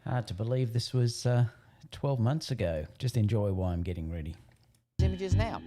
Hard to believe this was 12 months ago. Just enjoy while I'm getting ready. Images now.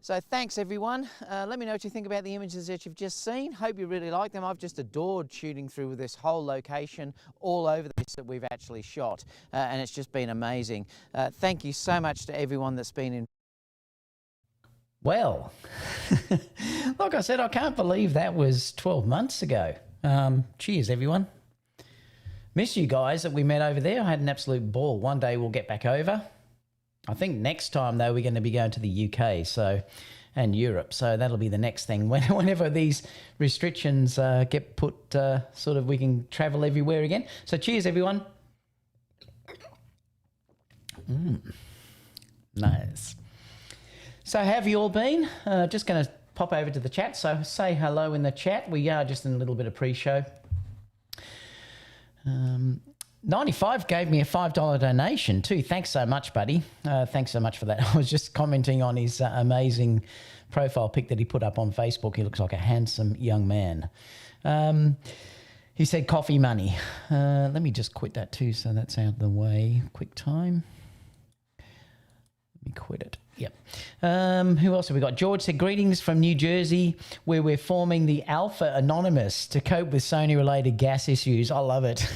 So thanks everyone. Let me know what you think about the images that you've just seen. Hope you really like them. I've just adored shooting through this whole location all over this that we've actually shot, and it's just been amazing. Thank you so much to everyone that's been in. Well, like I said, I can't believe that was 12 months ago. Cheers, everyone. Miss you guys that we met over there. I had an absolute ball. One day we'll get back over. I think next time, though, we're going to be going to the UK and Europe. So that'll be the next thing. Whenever these restrictions get put, sort of we can travel everywhere again. So cheers, everyone. Nice. So how have you all been? Just going to pop over to the chat. So say hello in the chat. We are just in a little bit of pre-show. 95 gave me a $5 donation too. Thanks so much, buddy. Thanks so much for that. I was just commenting on his amazing profile pic that he put up on Facebook. He looks like a handsome young man. He said coffee money. Let me just quit that too, so that's out of the way. Quick time. Let me quit it. Yep. Who else have we got? George said, greetings from New Jersey, where we're forming the Alpha Anonymous to cope with Sony-related gas issues. I love it.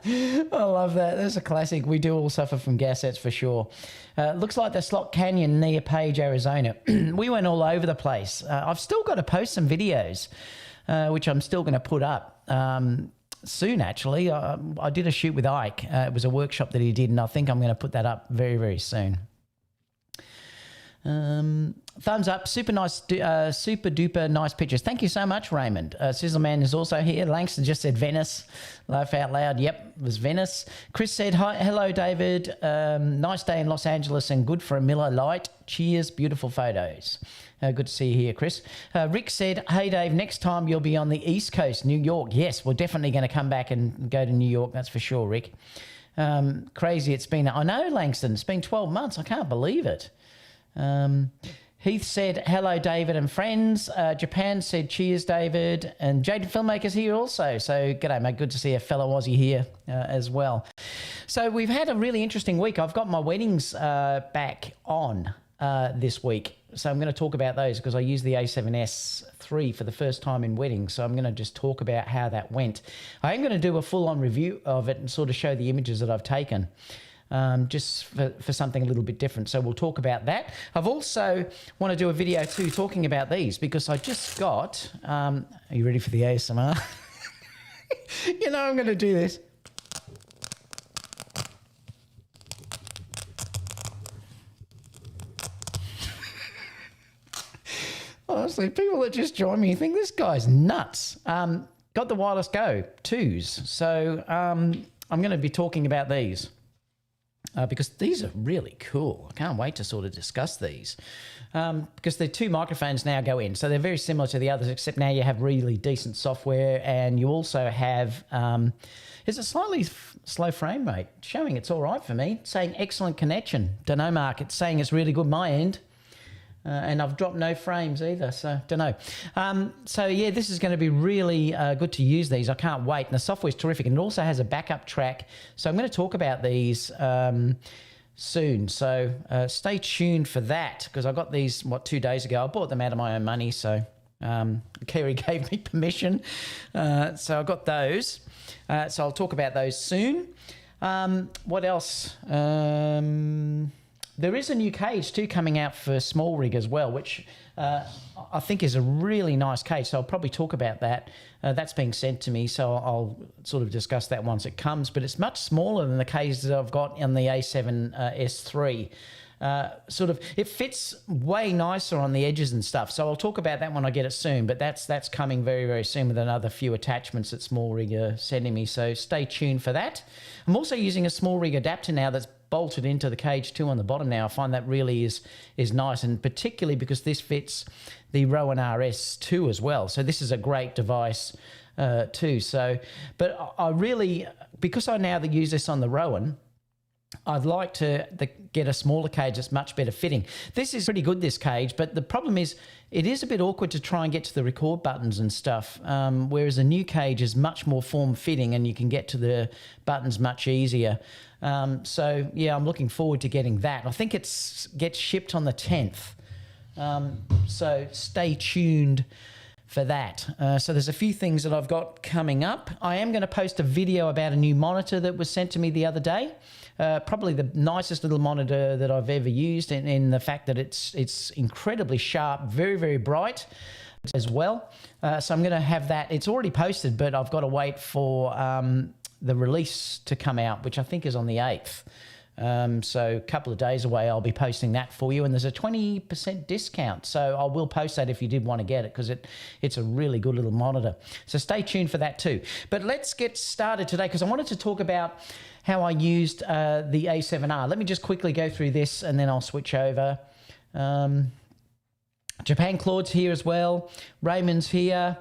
I love that. That's a classic. We do all suffer from gas, that's for sure. Looks like the Slot Canyon near Page, Arizona. We went all over the place. I've still got to post some videos, which I'm still going to put up soon, actually. I did a shoot with Ike. It was a workshop that he did, and I think I'm going to put that up very, very soon. Thumbs up, super nice, super duper nice pictures. Thank you so much, Raymond. Sizzleman is also here. Langston just said Venice. Laugh out loud. Yep, it was Venice. Chris said, hi, hello, David. Nice day in Los Angeles and good for a Miller Lite. Cheers, beautiful photos. Good to see you here, Chris. Rick said, hey, Dave, next time you'll be on the East Coast, New York. Yes, we're definitely going to come back and go to New York. That's for sure, Rick. Crazy it's been. I know, Langston. It's been 12 months. I can't believe it. Heath said, hello, David and friends. Japan said, cheers, David. And Jaded Filmmaker's here also. So, g'day, mate. Good to see a fellow Aussie here as well. So, we've had a really interesting week. I've got my weddings back on this week. So, I'm going to talk about those because I used the A7S III for the first time in weddings. So, I'm going to just talk about how that went. I am going to do a full-on review of it and sort of show the images that I've taken. Just for something a little bit different. So we'll talk about that. I've also want to do a video too talking about these because I just got, are you ready for the ASMR? You know I'm going to do this. Honestly, people that just join me think this guy's nuts. Got the Wireless Go 2s. So I'm going to be talking about these. Because these are really cool. I can't wait to sort of discuss these. Because the two microphones now go in. So they're very similar to the others, except now you have really decent software and you also have, it's a slightly slow frame rate, showing it's all right for me. Saying excellent connection. Dunno, Mark. It's saying it's really good my end. And I've dropped no frames either, so don't know. So yeah, this is going to be really good to use these. I can't wait. And the software's terrific. And it also has a backup track. So I'm going to talk about these soon. So stay tuned for that because I got these, 2 days ago. I bought them out of my own money. So Kerry gave me permission. So I got those. So I'll talk about those soon. What else? There is a new cage too coming out for small rig as well, which I think is a really nice cage. So I'll probably talk about that. That's being sent to me, so I'll sort of discuss that once it comes. But it's much smaller than the cage that I've got in the A7S III. It fits way nicer on the edges and stuff. So I'll talk about that when I get it soon. But that's coming very, very soon with another few attachments that Small Rig are sending me. So stay tuned for that. I'm also using a Small Rig adapter now that's bolted into the cage too on the bottom now. I find that really is nice, and particularly because this fits the Rowan RS2 as well. So this is a great device too. So, but I really, because I now use this on the Rowan, I'd like to get a smaller cage that's much better fitting. This is pretty good, this cage, but the problem is it is a bit awkward to try and get to the record buttons and stuff, whereas a new cage is much more form-fitting and you can get to the buttons much easier. So, yeah, I'm looking forward to getting that. I think it gets shipped on the 10th, so stay tuned for that. So there's a few things that I've got coming up. I am going to post a video about a new monitor that was sent to me the other day. Probably the nicest little monitor that I've ever used in the fact that it's incredibly sharp, very, very bright as well. So I'm going to have that. It's already posted, but I've got to wait for the release to come out, which I think is on the 8th. So a couple of days away, I'll be posting that for you. And there's a 20% discount. So I will post that if you did want to get it because it's a really good little monitor. So stay tuned for that too. But let's get started today because I wanted to talk about how I used the A7R. Let me just quickly go through this and then I'll switch over. Japan Claude's here as well. Raymond's here.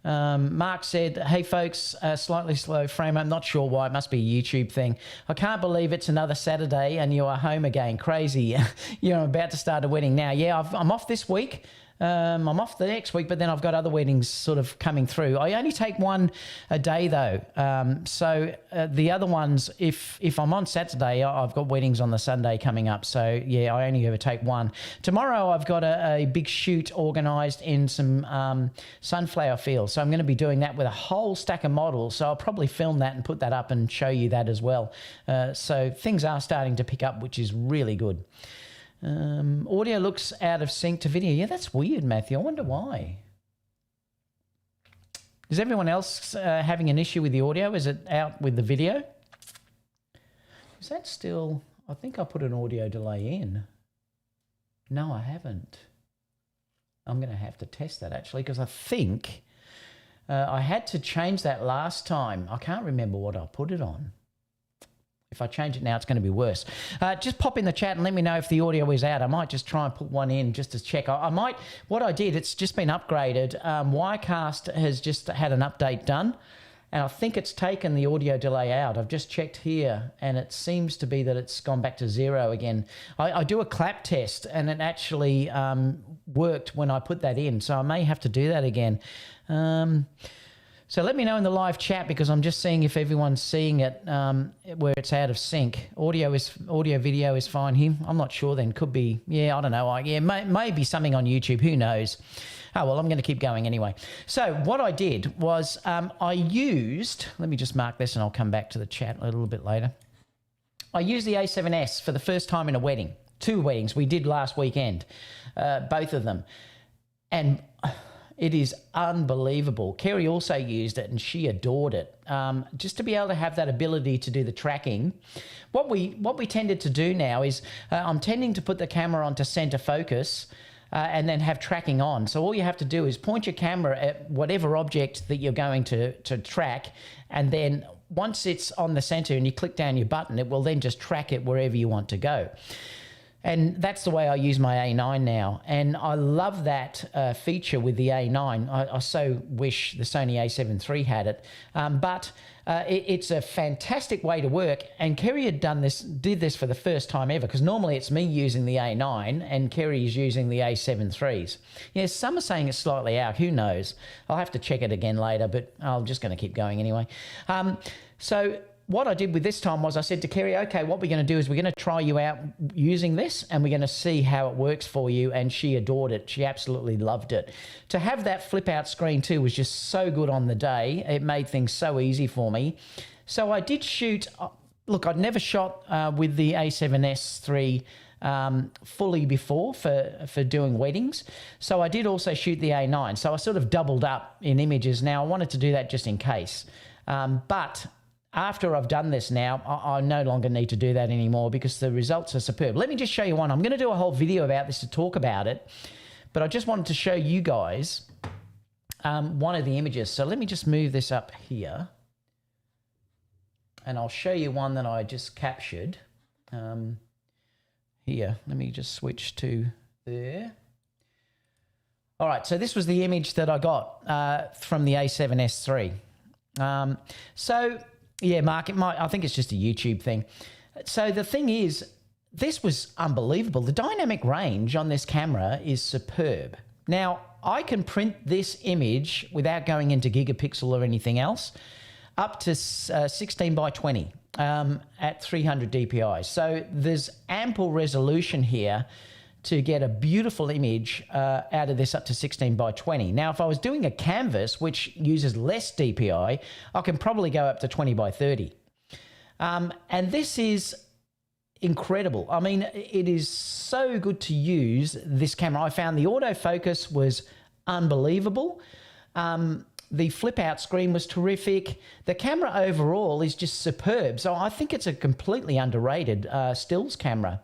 Mark said, hey folks, slightly slow frame. I'm not sure why. It must be a YouTube thing. I can't believe it's another Saturday and you are home again. Crazy. You're about to start a wedding now. Yeah, I'm off this week. I'm off the next week, but then I've got other weddings sort of coming through. I only take one a day though. So the other ones, if I'm on Saturday, I've got weddings on the Sunday coming up. So yeah, I only ever take one. Tomorrow I've got a big shoot organised in some sunflower fields. So I'm going to be doing that with a whole stack of models. So I'll probably film that and put that up and show you that as well. So things are starting to pick up, which is really good. Audio looks out of sync to video. Yeah, that's weird, Matthew. I wonder why. Is everyone else having an issue with the audio? Is it out with the video? Is that still... I think I put an audio delay in. No, I haven't. I'm going to have to test that, actually, because I think I had to change that last time. I can't remember what I put it on. If I change it now, it's going to be worse. Just pop in the chat and let me know if the audio is out. I might just try and put one in just to check. I might, what I did, it's just been upgraded. Wirecast has just had an update done, and I think it's taken the audio delay out. I've just checked here, and it seems to be that it's gone back to 0 again. I do a clap test, and it actually worked when I put that in, so I may have to do that again. So let me know in the live chat, because I'm just seeing if everyone's seeing it where it's out of sync. Audio video is fine here. I'm not sure then. Could be, yeah, I don't know. Yeah, maybe something on YouTube. Who knows? Oh, well, I'm going to keep going anyway. So what I did was I used, let me just mark this and I'll come back to the chat a little bit later. I used the A7S for the first time in a wedding. 2 weddings we did last weekend, both of them. And... it is unbelievable. Kerry also used it and she adored it. Just to be able to have that ability to do the tracking. What we tended to do now is I'm tending to put the camera onto center focus and then have tracking on. So all you have to do is point your camera at whatever object that you're going to track, and then once it's on the center and you click down your button, it will then just track it wherever you want to go. And that's the way I use my A9 now. And I love that feature with the A9. I so wish the Sony A7 III had it. But it's a fantastic way to work. And Kerry did this for the first time ever, because normally it's me using the A9 and Kerry's using the A7 IIIs. Yeah, some are saying it's slightly out. Who knows? I'll have to check it again later, but I'm just going to keep going anyway. So what I did with this time was I said to Kerry, okay, what we're going to do is we're going to try you out using this and we're going to see how it works for you. And she adored it. She absolutely loved it. To have that flip out screen too was just so good on the day. It made things so easy for me. So I did shoot, look, I'd never shot with the A7S III fully before for doing weddings. So I did also shoot the A9. So I sort of doubled up in images. Now I wanted to do that just in case. But after I've done this now, I no longer need to do that anymore because the results are superb. Let me just show you one. I'm going to do a whole video about this to talk about it, but I just wanted to show you guys one of the images. So let me just move this up here and I'll show you one that I just captured. Here, let me just switch to there. All right, so this was the image that I got from the A7S III. So yeah, Mark, I think it's just a YouTube thing. So the thing is, this was unbelievable. The dynamic range on this camera is superb. Now, I can print this image without going into gigapixel or anything else, up to 16 by 20 at 300 DPI. So there's ample resolution here to get a beautiful image out of this up to 16 by 20. Now, if I was doing a canvas, which uses less DPI, I can probably go up to 20 by 30. And this is incredible. I mean, it is so good to use this camera. I found the autofocus was unbelievable. The flip out screen was terrific. The camera overall is just superb. So I think it's a completely underrated stills camera.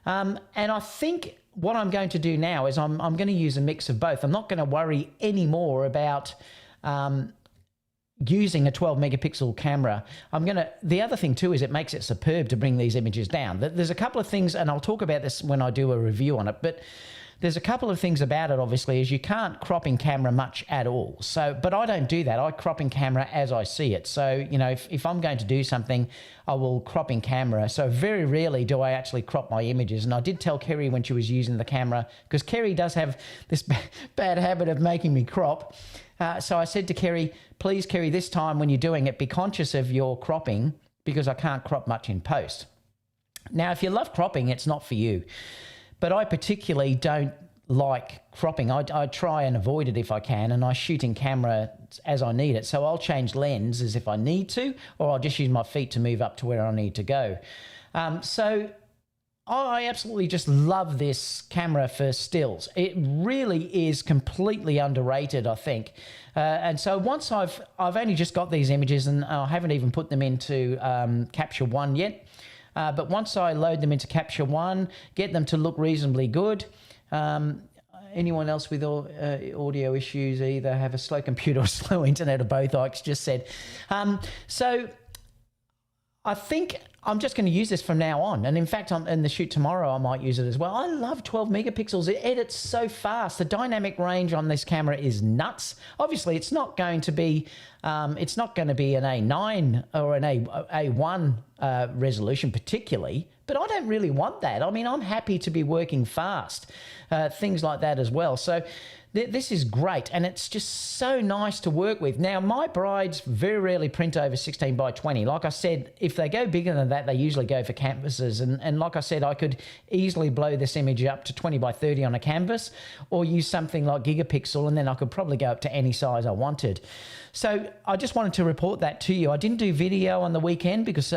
And I think what I'm going to do now is I'm going to use a mix of both. I'm not going to worry anymore about using a 12 megapixel camera. The other thing too is it makes it superb to bring these images down. There's a couple of things, and I'll talk about this when I do a review on it, but there's a couple of things about it, obviously, is you can't crop in camera much at all. So, but I don't do that. I crop in camera as I see it. So, you know, if I'm going to do something, I will crop in camera. So very rarely do I actually crop my images. And I did tell Kerry when she was using the camera, because Kerry does have this bad habit of making me crop. So I said to Kerry, please, Kerry, this time when you're doing it, be conscious of your cropping, because I can't crop much in post. Now, if you love cropping, it's not for you. But I particularly don't like cropping. I try and avoid it if I can, and I shoot in camera as I need it. So I'll change lenses if I need to, or I'll just use my feet to move up to where I need to go. So I absolutely just love this camera for stills. It really is completely underrated, I think. And so once I've only just got these images, and I haven't even put them into Capture One yet. But once I load them into Capture One, get them to look reasonably good. Anyone else with audio issues either have a slow computer or slow internet, or both, Ike's just said. So I think I'm just going to use this from now on. And in fact, in the shoot tomorrow, I might use it as well. I love 12 megapixels. It edits so fast. The dynamic range on this camera is nuts. Obviously, it's not going to be an A9 or an A1 resolution particularly, but I don't really want that. I mean, I'm happy to be working fast, things like that as well. So this is great, and it's just so nice to work with. Now, my brides very rarely print over 16 by 20. Like I said, if they go bigger than that, they usually go for canvases. And like I said, I could easily blow this image up to 20 by 30 on a canvas, or use something like gigapixel, and then I could probably go up to any size I wanted. So I just wanted to report that to you. I didn't do video on the weekend because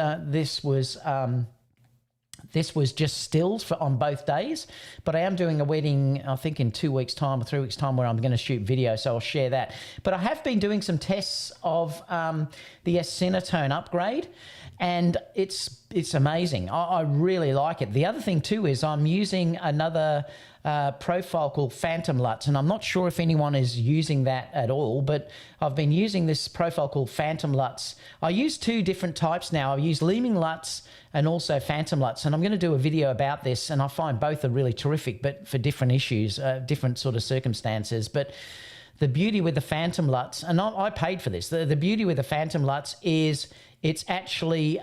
this was just stills on both days, but I am doing a wedding, I think in 2 weeks' time or 3 weeks' time, where I'm going to shoot video, so I'll share that. But I have been doing some tests of the S-Cinetone upgrade, and it's amazing. I really like it. The other thing too is I'm using another profile called Phantom LUTs, and I'm not sure if anyone is using that at all, but I've been using this profile called Phantom LUTs. I use two different types now. I use Leaming LUTs and also Phantom LUTs, and I'm going to do a video about this, and I find both are really terrific, but for different issues, different sort of circumstances. But the beauty with the Phantom LUTs, and I paid for this, the beauty with the Phantom LUTs is it's actually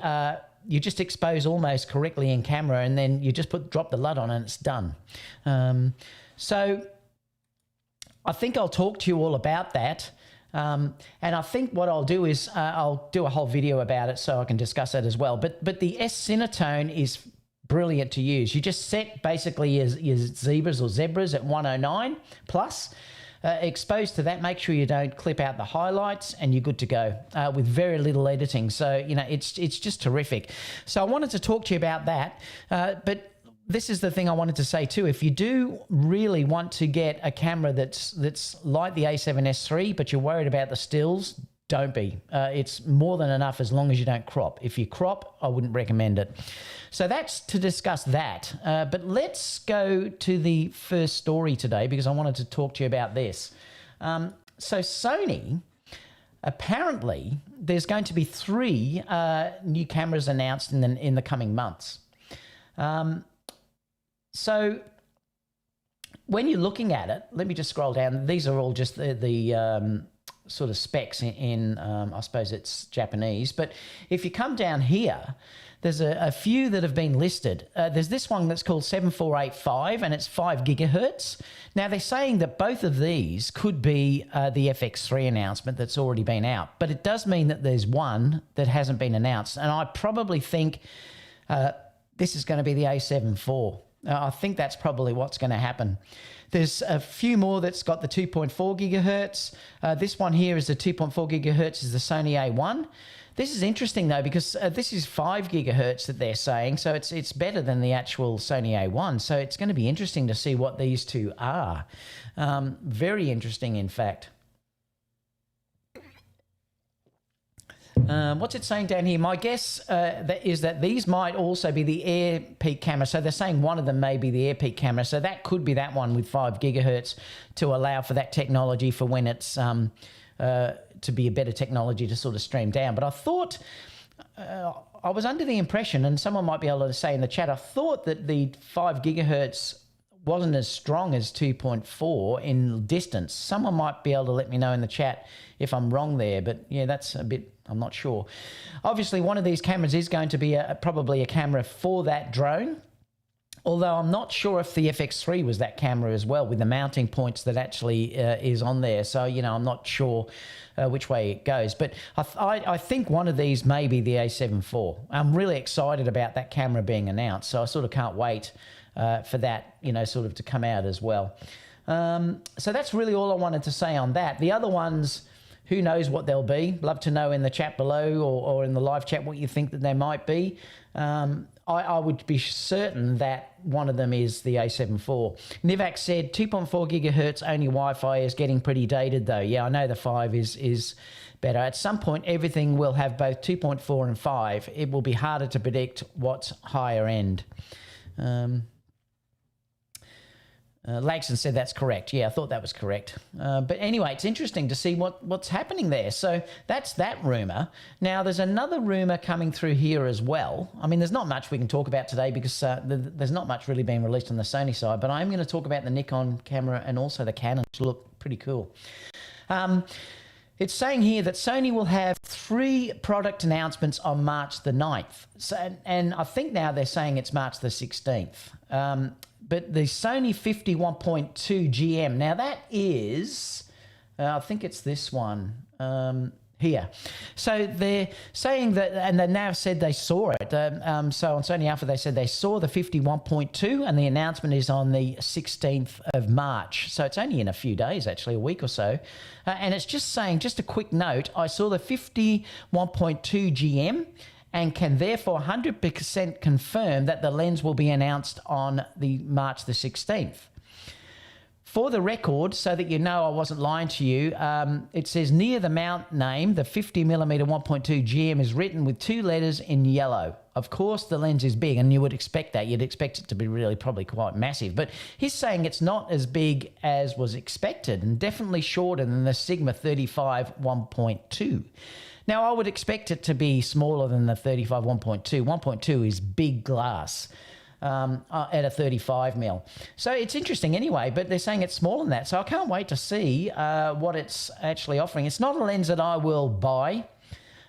you just expose almost correctly in camera, and then you just drop the LUT on and it's done. So I think I'll talk to you all about that. And I think what I'll do is I'll do a whole video about it so I can discuss that as well. But the S-Cinetone is brilliant to use. You just set basically your zebras at 109 plus. Exposed to that, make sure you don't clip out the highlights, and you're good to go with very little editing. So, you know, it's just terrific. So I wanted to talk to you about that. But this is the thing I wanted to say too. If you do really want to get a camera that's like the A7S III, but you're worried about the stills, don't be. It's more than enough as long as you don't crop. If you crop, I wouldn't recommend it. So that's to discuss that. But let's go to the first story today, because I wanted to talk to you about this. So Sony, apparently, there's going to be 3 new cameras announced in the coming months. So when you're looking at it, let me just scroll down. These are all just the sort of specs in I suppose it's Japanese. But if you come down here, there's a few that have been listed. There's this one that's called 7485, and it's 5 gigahertz. Now, they're saying that both of these could be the FX3 announcement that's already been out, but it does mean that there's one that hasn't been announced. And I probably think this is going to be the A7 IV. I think that's probably what's going to happen. There's a few more that's got the 2.4 gigahertz. This one here is the 2.4 gigahertz is the Sony A1. This is interesting though, because this is 5 gigahertz that they're saying, so it's better than the actual Sony A1. So it's going to be interesting to see what these two are. Very interesting, in fact. What's it saying down here? My guess is that these might also be the Air Peak camera. So they're saying one of them may be the Air Peak camera. So that could be that one with 5 gigahertz to allow for that technology for when it's to be a better technology to sort of stream down. But I thought, I was under the impression, and someone might be able to say in the chat, I thought that the 5 gigahertz wasn't as strong as 2.4 in distance. Someone might be able to let me know in the chat if I'm wrong there, but yeah, that's a bit, I'm not sure. Obviously, one of these cameras is going to be probably a camera for that drone, although I'm not sure if the FX3 was that camera as well, with the mounting points that actually is on there. So, you know, I'm not sure which way it goes. But I think one of these may be the A7 IV. I'm really excited about that camera being announced, so I sort of can't wait for that, you know, sort of to come out as well. So that's really all I wanted to say on that. The other ones, who knows what they'll be. Love to know in the chat below or in the live chat what you think that they might be. I would be certain that one of them is the A7 IV. Nivak said 2.4 gigahertz only Wi-Fi is getting pretty dated though. Yeah, I know the 5 is better. At some point, everything will have both 2.4 and 5. It will be harder to predict what's higher end. Laxon said that's correct. Yeah, I thought that was correct. But anyway, it's interesting to see what's happening there. So that's that rumor. Now, there's another rumor coming through here as well. I mean, there's not much we can talk about today because there's not much really being released on the Sony side, but I'm going to talk about the Nikon camera and also the Canon, which look pretty cool. It's saying here that Sony will have 3 product announcements on March the 9th. So, and I think now they're saying it's March the 16th. But the Sony 51.2 GM, now that is, I think it's this one here. So they're saying that, and they now said they saw it. So on Sony Alpha, they said they saw the 51.2, and the announcement is on the 16th of March. So it's only in a few days, actually, a week or so. And it's just saying, just a quick note, I saw the 51.2 GM, and can therefore 100% confirm that the lens will be announced on the March the 16th. For the record, so that you know I wasn't lying to you, it says near the mount name, the 50mm 1.2 GM is written with 2 letters in yellow. Of course, the lens is big, and you would expect that. You'd expect it to be really probably quite massive. But he's saying it's not as big as was expected, and definitely shorter than the Sigma 35 1.2. Now, I would expect it to be smaller than the 35 1.2. 1.2 is big glass at a 35mm. So it's interesting anyway, but they're saying it's smaller than that. So I can't wait to see what it's actually offering. It's not a lens that I will buy.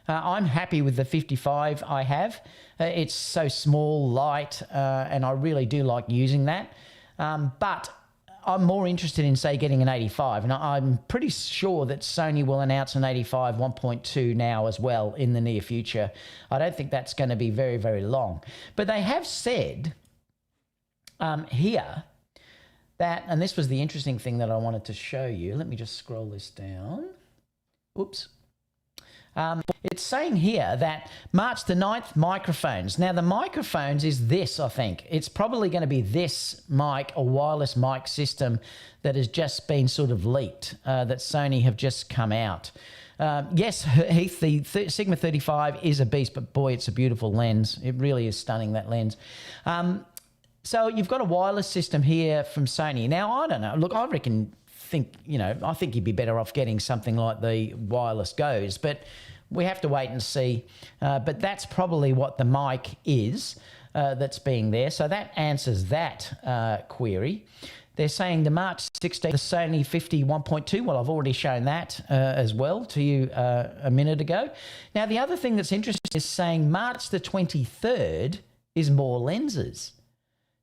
I'm happy with the 55 I have. It's so small, light, and I really do like using that. But I'm more interested in, say, getting an 85, and I'm pretty sure that Sony will announce an 85 1.2 now as well in the near future. I don't think that's going to be very, very long. But they have said here that, and this was the interesting thing that I wanted to show you. Let me just scroll this down. Oops. It's saying here that March the 9th, microphones. Now, the microphones is this, I think. It's probably going to be this mic, a wireless mic system that has just been sort of leaked, that Sony have just come out. Yes, Heath, the Sigma 35 is a beast, but boy, it's a beautiful lens. It really is stunning, that lens. So you've got a wireless system here from Sony. Now, I don't know. Look, I think you'd be better off getting something like the wireless goes, but we have to wait and see. But that's probably what the mic is that's being there. So that answers that query. They're saying the March 16th, the Sony 51.2. Well, I've already shown that as well to you a minute ago. Now, the other thing that's interesting is saying March the 23rd is more lenses.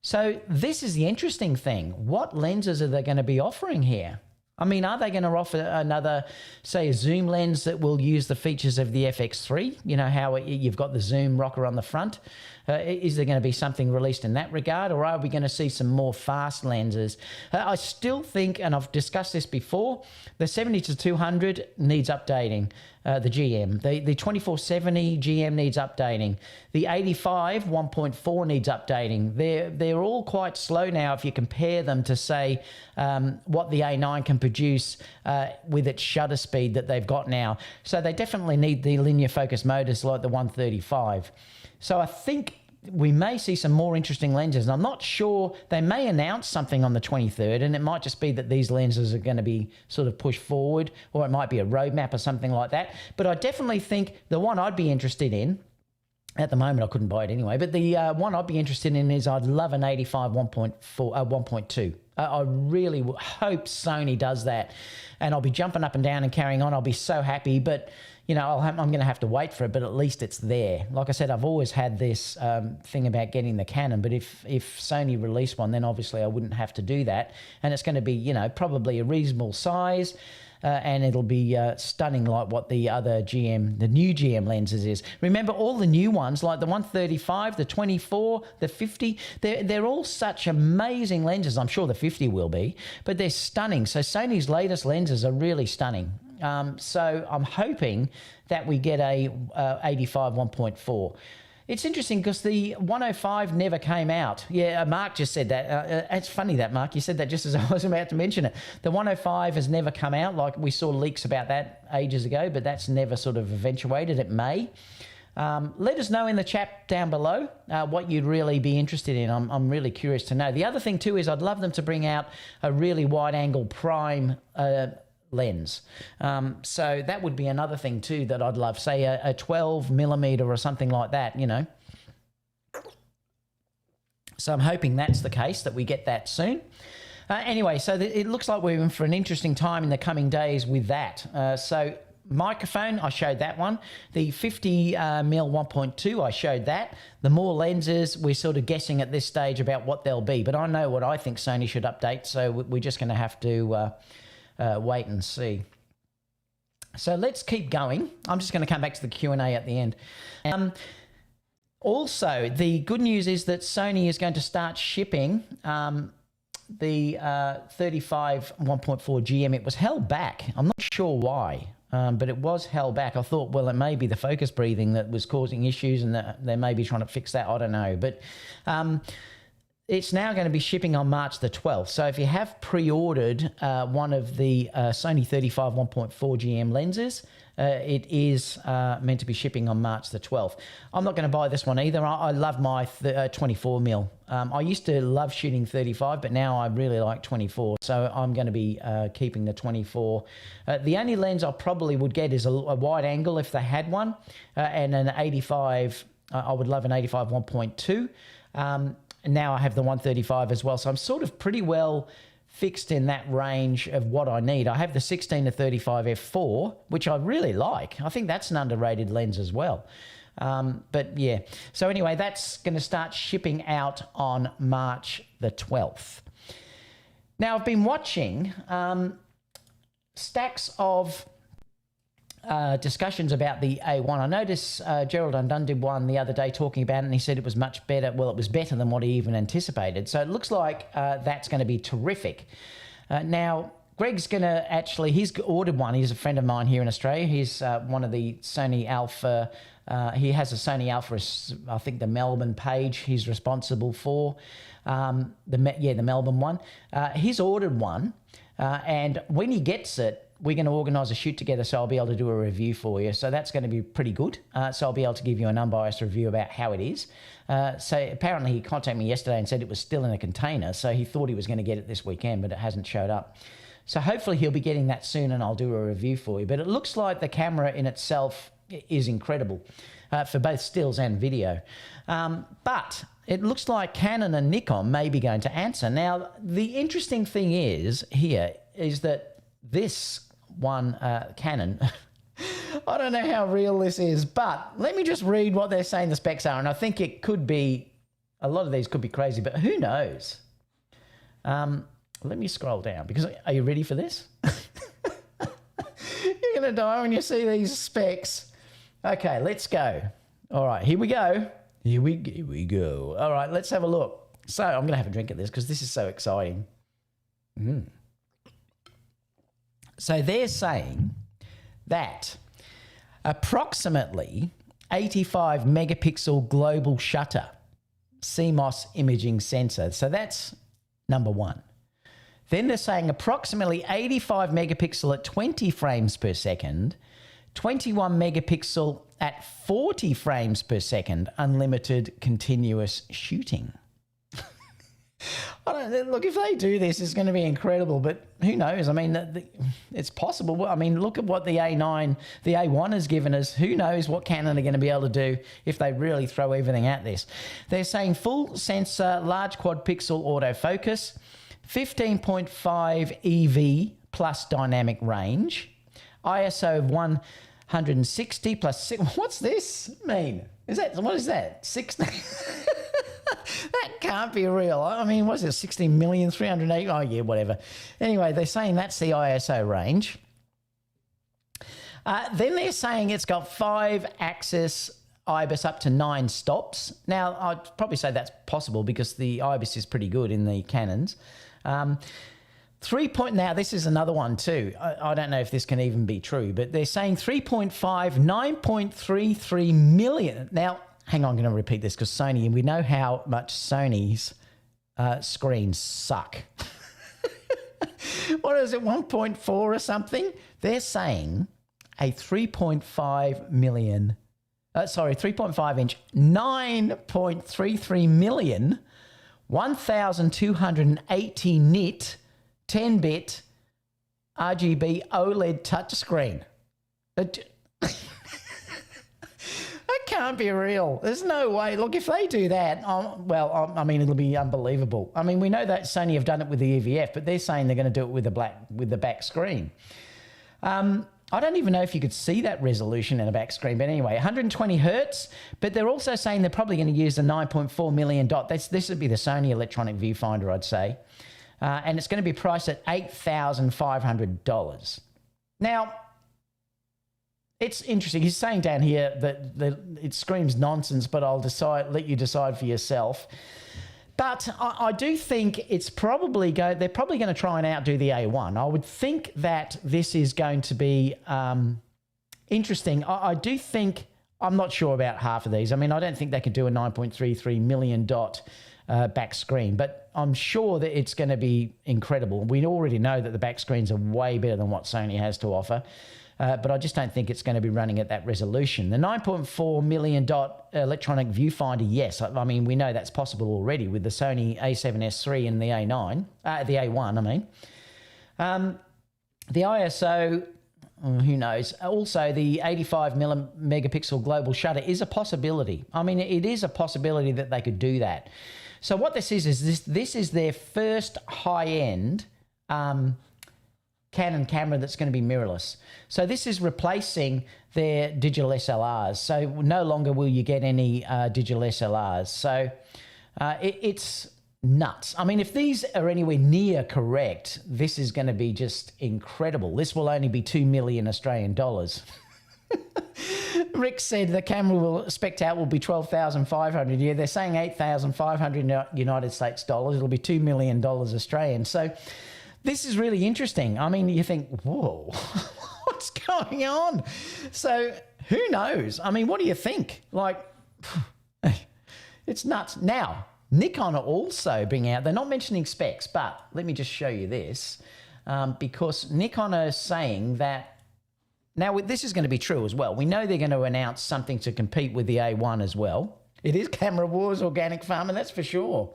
So this is the interesting thing. What lenses are they going to be offering here? I mean, are they going to offer another, say, a zoom lens that will use the features of the FX3? You know, how you've got the zoom rocker on the front. Is there going to be something released in that regard, or are we going to see some more fast lenses? I still think, and I've discussed this before, the 70-200 needs updating, the GM. The 2470 GM needs updating. The 85 1.4 needs updating. They're all quite slow now if you compare them to, say, what the A9 can produce with its shutter speed that they've got now. So they definitely need the linear focus motors like the 135. So I think we may see some more interesting lenses. And I'm not sure, they may announce something on the 23rd, and it might just be that these lenses are going to be sort of pushed forward, or it might be a roadmap or something like that. But I definitely think the one I'd be interested in At the moment, I couldn't buy it anyway. But the one I'd be interested in is I'd love an 85 1.2. I really hope Sony does that. And I'll be jumping up and down and carrying on. I'll be so happy. But, you know, I'm going to have to wait for it. But at least it's there. Like I said, I've always had this thing about getting the Canon. But if Sony released one, then obviously I wouldn't have to do that. And it's going to be, you know, probably a reasonable size. And it'll be stunning like what the other the new GM lenses is. Remember all the new ones, like the 135, the 24, the 50, they're all such amazing lenses. I'm sure the 50 will be, but they're stunning. So Sony's latest lenses are really stunning. So I'm hoping that we get a 85 1.4. It's interesting because the 105 never came out. Yeah, Mark just said that. It's funny that, Mark, you said that just as I was about to mention it. The 105 has never come out. Like we saw leaks about that ages ago, but that's never sort of eventuated. It may. Let us know in the chat down below what you'd really be interested in. I'm really curious to know. The other thing too is I'd love them to bring out a really wide-angle prime lens. So that would be another thing too that I'd love, say a 12 millimeter or something like that, you know. So I'm hoping that's the case, that we get that soon. Anyway, so it looks like we're in for an interesting time in the coming days with that. So microphone, I showed that one. The 50 mil 1.2, I showed that. The more lenses, we're sort of guessing at this stage about what they'll be. But I know what I think Sony should update, so we're just going to have to wait and see. So let's keep going. I'm just going to come back to the Q&A at the end. Also, the good news is that Sony is going to start shipping the 35 1.4 GM. It was held back. I'm not sure why, but it was held back. I thought, well, it may be the focus breathing that was causing issues and that they may be trying to fix that. I don't know. But it's now going to be shipping on March the 12th. So if you have pre-ordered one of the Sony 35 1.4 GM lenses, it is meant to be shipping on March the 12th. I'm not going to buy this one either. I love my 24 mil. I used to love shooting 35, but now I really like 24. So I'm going to be keeping the 24. The only lens I probably would get is a wide angle if they had one, and an 85. I would love an 85 1.2. Now I have the 135 as well. So I'm sort of pretty well fixed in that range of what I need. I have the 16 to 35 f4, which I really like. I think that's an underrated lens as well. But yeah, so anyway, that's going to start shipping out on March the 12th. Now I've been watching stacks of discussions about the A1. I noticed Gerald Undone did one the other day talking about it, and he said it was much better. Well, it was better than what he even anticipated. So it looks like that's going to be terrific. Now, Greg's going to actually, he's ordered one. He's a friend of mine here in Australia. He's one of the Sony Alpha. He has a Sony Alpha, I think the Melbourne page he's responsible for. The Melbourne one. He's ordered one, and when he gets it, we're going to organise a shoot together, so I'll be able to do a review for you. So that's going to be pretty good. So I'll be able to give you an unbiased review about how it is. So apparently he contacted me yesterday and said it was still in a container, so he thought he was going to get it this weekend, but it hasn't showed up. So hopefully he'll be getting that soon, and I'll do a review for you. But it looks like the camera in itself is incredible for both stills and video. But it looks like Canon and Nikon may be going to answer. Now, the interesting thing is that this one, Canon, I don't know how real this is, but let me just read what they're saying the specs are, and I think it could be, a lot of these could be crazy, but who knows? Let me scroll down, because are you ready for this? You're going to die when you see these specs. Okay, let's go. All right, here we go. Here we go. All right, let's have a look. So I'm going to have a drink of this because this is so exciting. So they're saying that approximately 85 megapixel global shutter CMOS imaging sensor. So that's number one. Then they're saying approximately 85 megapixel at 20 frames per second, 21 megapixel at 40 frames per second, unlimited continuous shooting. I don't look, if they do this, it's going to be incredible. But who knows? I mean, it's possible. I mean, look at what the A9, the A1 has given us. Who knows what Canon are going to be able to do if they really throw everything at this? They're saying full sensor, large quad pixel autofocus, 15.5 EV plus dynamic range, ISO of 160 plus 6. What's this mean? What is that? 16? That can't be real. I mean, what is it? 16,308,000? Oh, yeah, whatever. Anyway, they're saying that's the ISO range. Then they're saying it's got 5-axis IBIS up to 9 stops. Now, I'd probably say that's possible because the IBIS is pretty good in the Canons. Now, this is another one too. I don't know if this can even be true, but they're saying 3.5, 9.33 million. Now, hang on, I'm going to repeat this because Sony, and we know how much Sony's screens suck. What is it, 1.4 or something? They're saying a 3.5 inch, 9.33 million, 1,280 nit, 10-bit RGB OLED touchscreen. That can't be real. There's no way. Look, if they do that, I mean, it'll be unbelievable. I mean, we know that Sony have done it with the EVF, but they're saying they're going to do it with the back screen. I don't even know if you could see that resolution in a back screen, but anyway, 120 hertz. But they're also saying they're probably going to use the 9.4 million dot. This would be the Sony electronic viewfinder, I'd say. And it's going to be priced at $8,500. Now, it's interesting. He's saying down here that it screams nonsense, but I'll let you decide for yourself. But I do think it's probably they're probably going to try and outdo the A1. I would think that this is going to be interesting. I do think, I'm not sure about half of these. I mean, I don't think they could do a 9.33 million dot back screen, but I'm sure that it's going to be incredible. We already know that the back screens are way better than what Sony has to offer, but I just don't think it's going to be running at that resolution. The 9.4 million dot electronic viewfinder, yes, I mean, we know that's possible already with the Sony A7S III and the A1, I mean. The ISO, who knows? Also, the 85 megapixel global shutter is a possibility. I mean, it is a possibility that they could do that. So what this is this is their first high-end Canon camera that's going to be mirrorless. So this is replacing their digital SLRs. So no longer will you get any digital SLRs. So it's nuts. I mean, if these are anywhere near correct, this is going to be just incredible. This will only be 2 million Australian dollars. Rick said the camera spec'd out will be 12,500. Yeah, they're saying 8,500 United States dollars. It'll be $2 million Australian. So this is really interesting. I mean, you think, whoa, what's going on? So who knows? I mean, what do you think? Like, it's nuts. Now, Nikon are also bringing out, they're not mentioning specs, but let me just show you this, because Nikon are saying that, now this is going to be true as well. We know they're going to announce something to compete with the A1 as well. It is Camera Wars Organic Farming, that's for sure.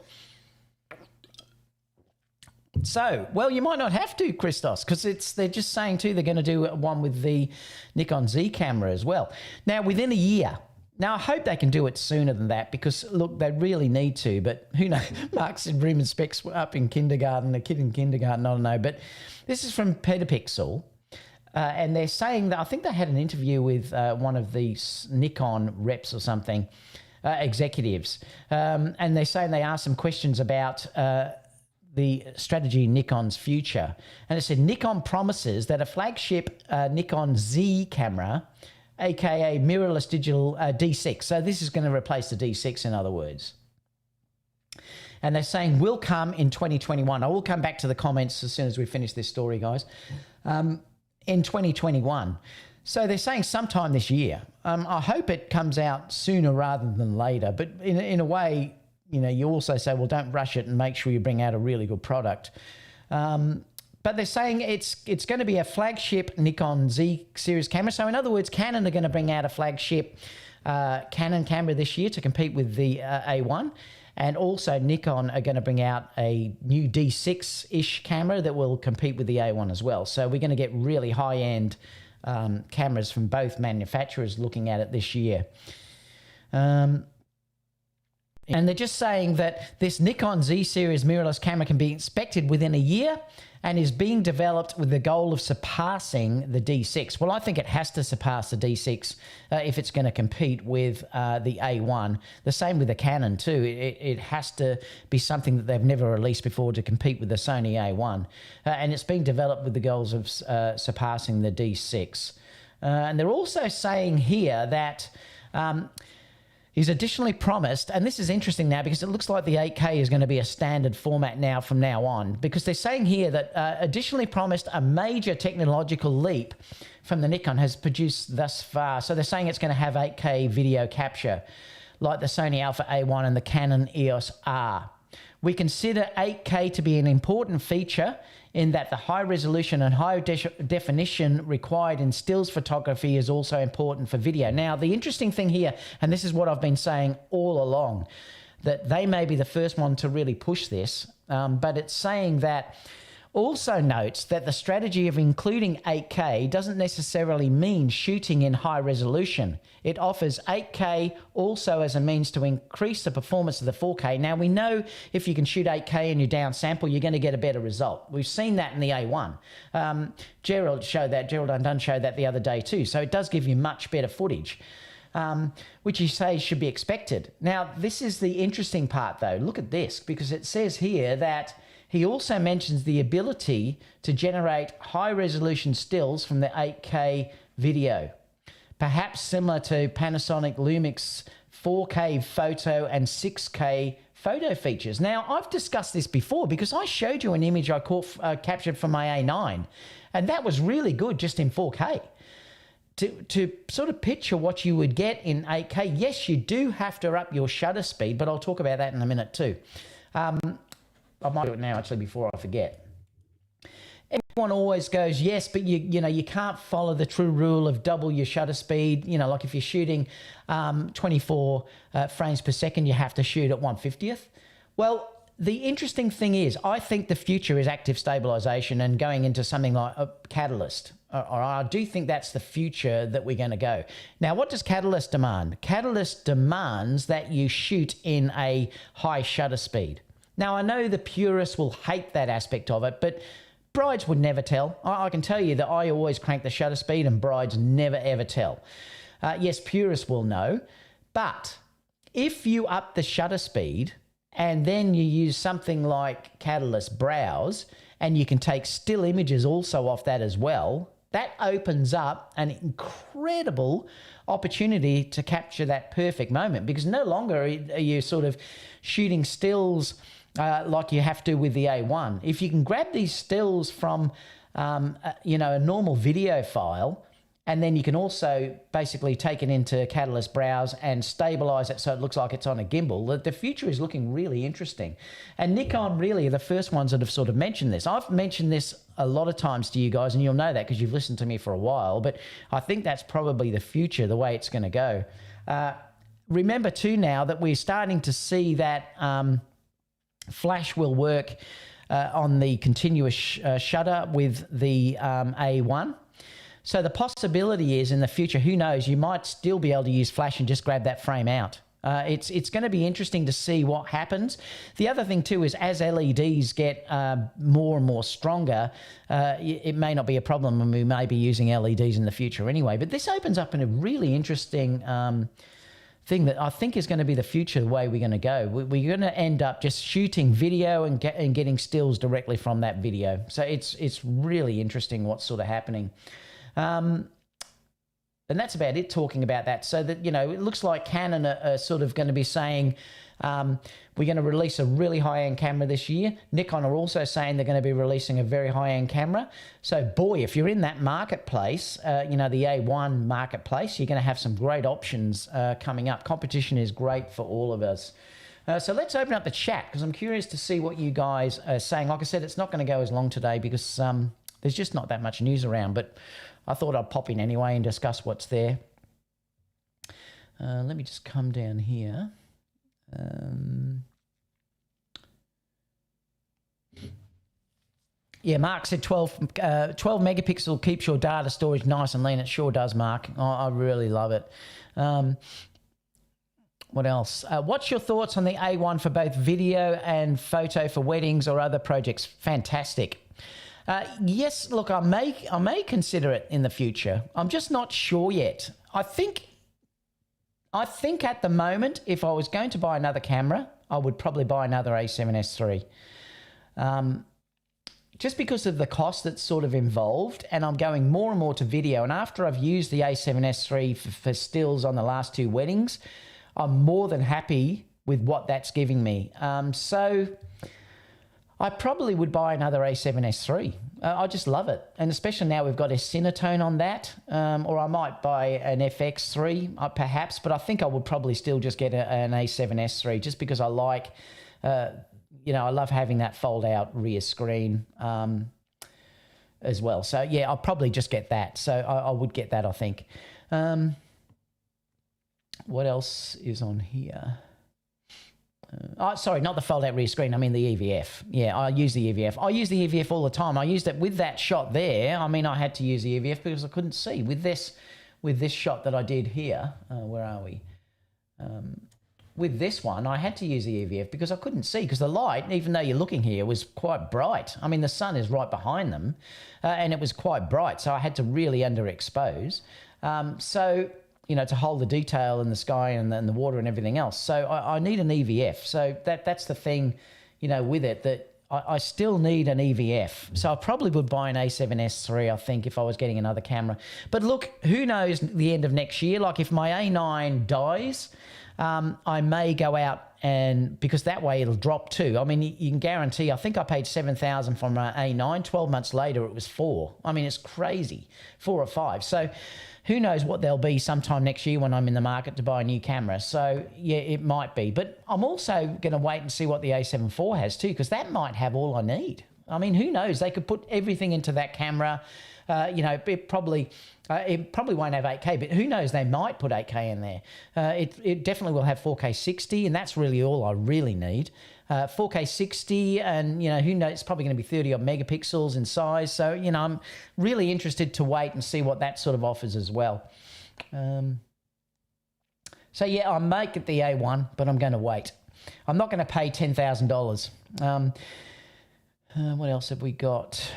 So, well, you might not have to, Christos, because they're just saying too they're going to do one with the Nikon Z camera as well. Now, within a year. Now, I hope they can do it sooner than that because, look, they really need to, but who knows? Mark said room and specs were up in kindergarten, a kid in kindergarten, I don't know. But this is from Petapixel, and they're saying that, I think they had an interview with one of the Nikon reps or something, executives, and they're saying they asked some questions about the strategy in Nikon's future. And it said, Nikon promises that a flagship Nikon Z camera, aka mirrorless digital D6. So this is going to replace the D6, in other words. And they're saying will come in 2021. I will come back to the comments as soon as we finish this story, guys. In 2021. So they're saying sometime this year. I hope it comes out sooner rather than later. But in a way, you know, you also say, well, don't rush it and make sure you bring out a really good product. But they're saying it's going to be a flagship Nikon Z series camera. So in other words, Canon are going to bring out a flagship Canon camera this year to compete with the A1. And also Nikon are going to bring out a new D6-ish camera that will compete with the A1 as well. So we're going to get really high-end cameras from both manufacturers looking at it this year. And they're just saying that this Nikon Z series mirrorless camera can be inspected within a year and is being developed with the goal of surpassing the D6. Well, I think it has to surpass the D6 if it's going to compete with the A1. The same with the Canon too. It has to be something that they've never released before to compete with the Sony A1. And it's being developed with the goals of surpassing the D6. And they're also saying here that he's additionally promised, and this is interesting now because it looks like the 8K is going to be a standard format now from now on, because they're saying here that additionally promised a major technological leap from the Nikon has produced thus far. So they're saying it's going to have 8K video capture like the Sony Alpha A1 and the Canon EOS R. We consider 8K to be an important feature in that the high resolution and high definition required in stills photography is also important for video. Now, the interesting thing here, and this is what I've been saying all along, that they may be the first one to really push this, but it's saying that also notes that the strategy of including 8K doesn't necessarily mean shooting in high resolution. It offers 8K also as a means to increase the performance of the 4K. Now, we know if you can shoot 8K and you downsample, you're going to get a better result. We've seen that in the A1. Gerald Undone showed that the other day too. So it does give you much better footage, which you say should be expected. Now, this is the interesting part though. Look at this, because it says here that he also mentions the ability to generate high-resolution stills from the 8K video, perhaps similar to Panasonic Lumix 4K photo and 6K photo features. Now, I've discussed this before because I showed you an image I captured from my A9, and that was really good just in 4K. To sort of picture what you would get in 8K, yes, you do have to up your shutter speed, but I'll talk about that in a minute too. I might do it now, actually, before I forget. Everyone always goes, yes, but you can't follow the true rule of double your shutter speed. You know, like if you're shooting 24 frames per second, you have to shoot at 1/50th. Well, the interesting thing is, I think the future is active stabilization and going into something like a Catalyst. Or I do think that's the future that we're going to go. Now, what does Catalyst demand? Catalyst demands that you shoot in a high shutter speed. Now, I know the purists will hate that aspect of it, but brides would never tell. I can tell you that I always crank the shutter speed and brides never, ever tell. Yes, purists will know, but if you up the shutter speed and then you use something like Catalyst Browse and you can take still images also off that as well, that opens up an incredible opportunity to capture that perfect moment, because no longer are you sort of shooting stills like you have to with the A1. If you can grab these stills from, a normal video file, and then you can also basically take it into Catalyst Browse and stabilize it so it looks like it's on a gimbal, the future is looking really interesting. And Nikon really are the first ones that have sort of mentioned this. I've mentioned this a lot of times to you guys, and you'll know that because you've listened to me for a while, but I think that's probably the future, the way it's going to go. Remember too now that we're starting to see that flash will work on the continuous shutter with the A1. So the possibility is in the future, who knows, you might still be able to use flash and just grab that frame out. It's going to be interesting to see what happens. The other thing too is as LEDs get more and more stronger, it may not be a problem, and we may be using LEDs in the future anyway. But this opens up in a really interesting thing that I think is going to be the future, the way we're going to go. We're going to end up just shooting video and getting stills directly from that video. So it's really interesting what's sort of happening. And that's about it talking about that. So that, it looks like Canon are sort of going to be saying, we're going to release a really high-end camera this year. Nikon are also saying they're going to be releasing a very high-end camera. So, boy, if you're in that marketplace, the A1 marketplace, you're going to have some great options coming up. Competition is great for all of us. So let's open up the chat, because I'm curious to see what you guys are saying. Like I said, it's not going to go as long today because there's just not that much news around, but I thought I'd pop in anyway and discuss what's there. Let me just come down here. Yeah, Mark said 12 megapixel keeps your data storage nice and lean. It sure does, Mark. I really love it. What else? What's your thoughts on the A1 for both video and photo for weddings or other projects? Fantastic. Yes, look, I may consider it in the future. I'm just not sure yet. I think at the moment, if I was going to buy another camera, I would probably buy another A7S III. Just because of the cost that's sort of involved, and I'm going more and more to video. And after I've used the A7S III for stills on the last 2 weddings, I'm more than happy with what that's giving me. So I probably would buy another A7S III. I just love it. And especially now we've got a Cinetone on that, or I might buy an FX3 perhaps, but I think I would probably still just get an A7S III just because I like, I love having that fold out rear screen as well. So yeah, I'll probably just get that. So I would get that, I think. What else is on here? Sorry, not the fold-out rear screen. I mean the EVF. Yeah, I use the EVF. I use the EVF all the time. I used it with that shot there. I mean, I had to use the EVF because I couldn't see. With this shot that I did here, where are we? With this one, I had to use the EVF because I couldn't see, because the light, even though you're looking here, was quite bright. I mean, the sun is right behind them, and it was quite bright, so I had to really underexpose. To hold the detail in the sky and the water and everything else. So I need an EVF. So that's the thing, with it, that I still need an EVF. So I probably would buy an A7S III, I think, if I was getting another camera. But look, who knows the end of next year? Like if my A9 dies, I may go out because that way it'll drop too. I mean, you can guarantee, I think I paid $7,000 for my A9. 12 months later, it was $4,000. I mean, it's crazy, 4 or 5. So who knows what they'll be sometime next year when I'm in the market to buy a new camera. So yeah, it might be. But I'm also going to wait and see what the A7 IV has too, because that might have all I need. I mean, who knows? They could put everything into that camera. It probably won't have 8K, but who knows? They might put 8K in there. It definitely will have 4K 60, and that's really all I really need. 4K 60, and who knows? It's probably going to be 30 odd megapixels in size. So I'm really interested to wait and see what that sort of offers as well. So yeah, I might get the A1, but I'm going to wait. I'm not going to pay $10,000. What else have we got?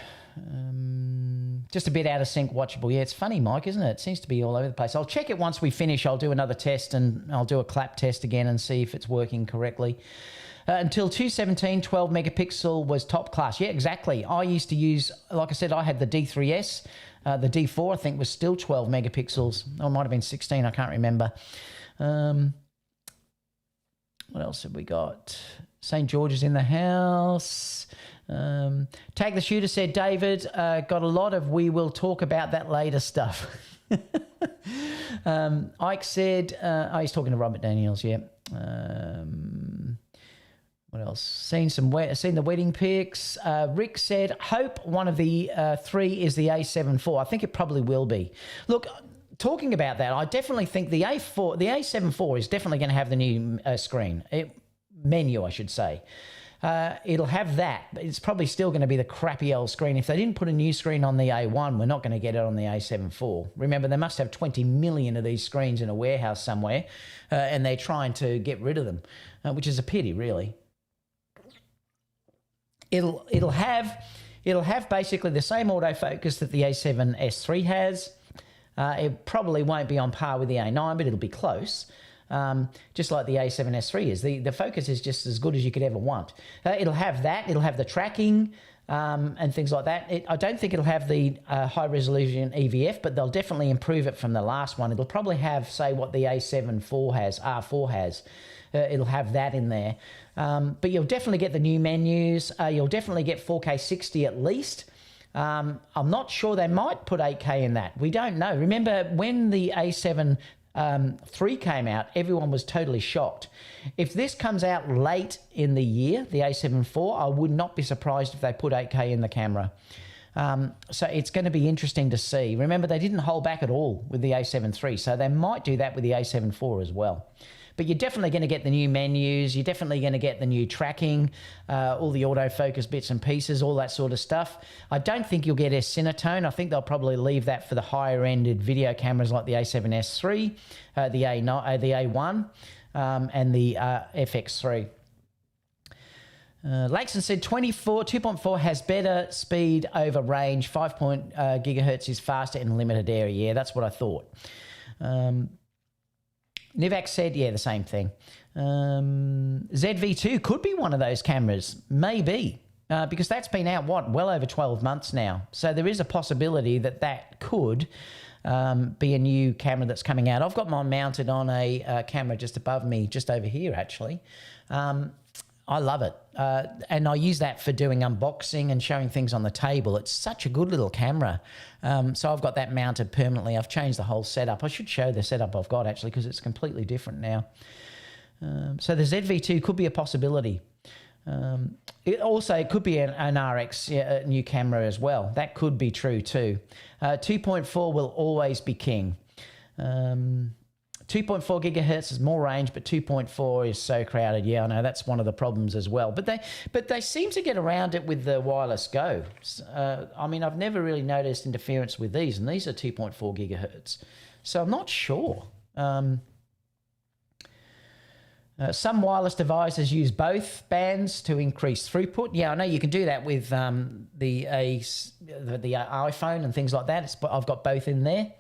Just a bit out of sync watchable. Yeah, it's funny, Mike, isn't it? It seems to be all over the place. I'll check it once we finish. I'll do another test, and I'll do a clap test again and see if it's working correctly. Until 2017, 12 megapixel was top class. Yeah, exactly. I used to use, like I said, I had the D3S. The D4, I think, was still 12 megapixels. Or it might have been 16, I can't remember. What else have we got? St. George is in the house. Tag the Shooter said, David, got a lot of we will talk about that later stuff. Ike said, he's talking to Robert Daniels, yeah. What else? Seen the wedding pics. Rick said, hope one of the 3 is the A7 IV. I think it probably will be. Look, talking about that, I definitely think the A7 IV is definitely going to have the new screen. Menu, I should say. It'll have that, but it's probably still going to be the crappy old screen. If they didn't put a new screen on the A1, we're not going to get it on the A7 IV. Remember, they must have 20 million of these screens in a warehouse somewhere, and they're trying to get rid of them, which is a pity, really. It'll have basically the same autofocus that the A7S III has. It probably won't be on par with the A9, but it'll be close. Just like the A7S III is. The focus is just as good as you could ever want. It'll have that. It'll have the tracking and things like that. I don't think it'll have the high-resolution EVF, but they'll definitely improve it from the last one. It'll probably have, say, what the A7 IV has, R4 has. It'll have that in there. But you'll definitely get the new menus. You'll definitely get 4K 60 at least. I'm not sure they might put 8K in that. We don't know. Remember, when the A7 III came out, everyone was totally shocked. If this comes out late in the year, the A7 IV, I would not be surprised if they put 8K in the camera. So it's going to be interesting to see. Remember, they didn't hold back at all with the A7 III, so they might do that with the A7 IV as well. but you're definitely going to get the new menus. You're definitely going to get the new tracking, all the autofocus bits and pieces, all that sort of stuff. I don't think you'll get a Cinetone. I think they'll probably leave that for the higher-ended video cameras like the A7S III, the A1, and the FX3. Laxon said 2.4 has better speed over range. 5 gigahertz is faster in a limited area. Yeah, that's what I thought. Nivac said, yeah, the same thing. ZV2 could be one of those cameras, maybe, because that's been out, well over 12 months now. So there is a possibility that that could be a new camera that's coming out. I've got mine mounted on a camera just above me, just over here, actually. I love it. And I use that for doing unboxing and showing things on the table. It's such a good little camera. So I've got that mounted permanently. I've changed the whole setup. I should show the setup I've got, actually, because it's completely different now. So the ZV2 could be a possibility. It could be an RX new camera as well. That could be true too. 2.4 will always be king. 2.4 gigahertz is more range, but 2.4 is so crowded. Yeah, I know that's one of the problems as well. But they seem to get around it with the wireless Go. I mean, I've never really noticed interference with these, and these are 2.4 gigahertz. So I'm not sure. Some wireless devices use both bands to increase throughput. Yeah, I know you can do that with the iPhone and things like that. I've got both in there.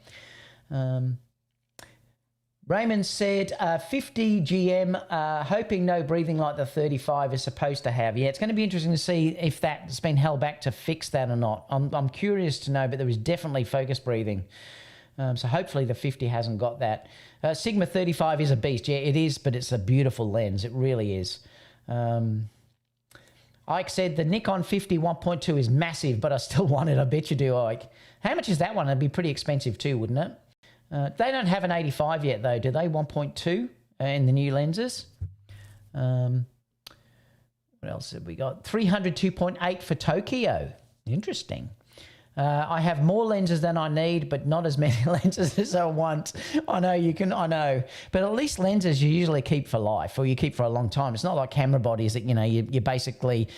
Raymond said 50 GM, hoping no breathing like the 35 is supposed to have. Yeah, it's going to be interesting to see if that's been held back to fix that or not. I'm curious to know, but there was definitely focus breathing. So hopefully the 50 hasn't got that. Sigma 35 is a beast. Yeah, it is, but it's a beautiful lens. It really is. Ike said the Nikon 50 1.2 is massive, but I still want it. I bet you do, Ike. How much is that one? It'd be pretty expensive too, wouldn't it? They don't have an 85 yet, though, do they? 1.2 in the new lenses. What else have we got? 300 2.8 for Tokyo. Interesting. I have more lenses than I need, but not as many lenses as I want. I know. But at least lenses you usually keep for life, or you keep for a long time. It's not like camera bodies that, you basically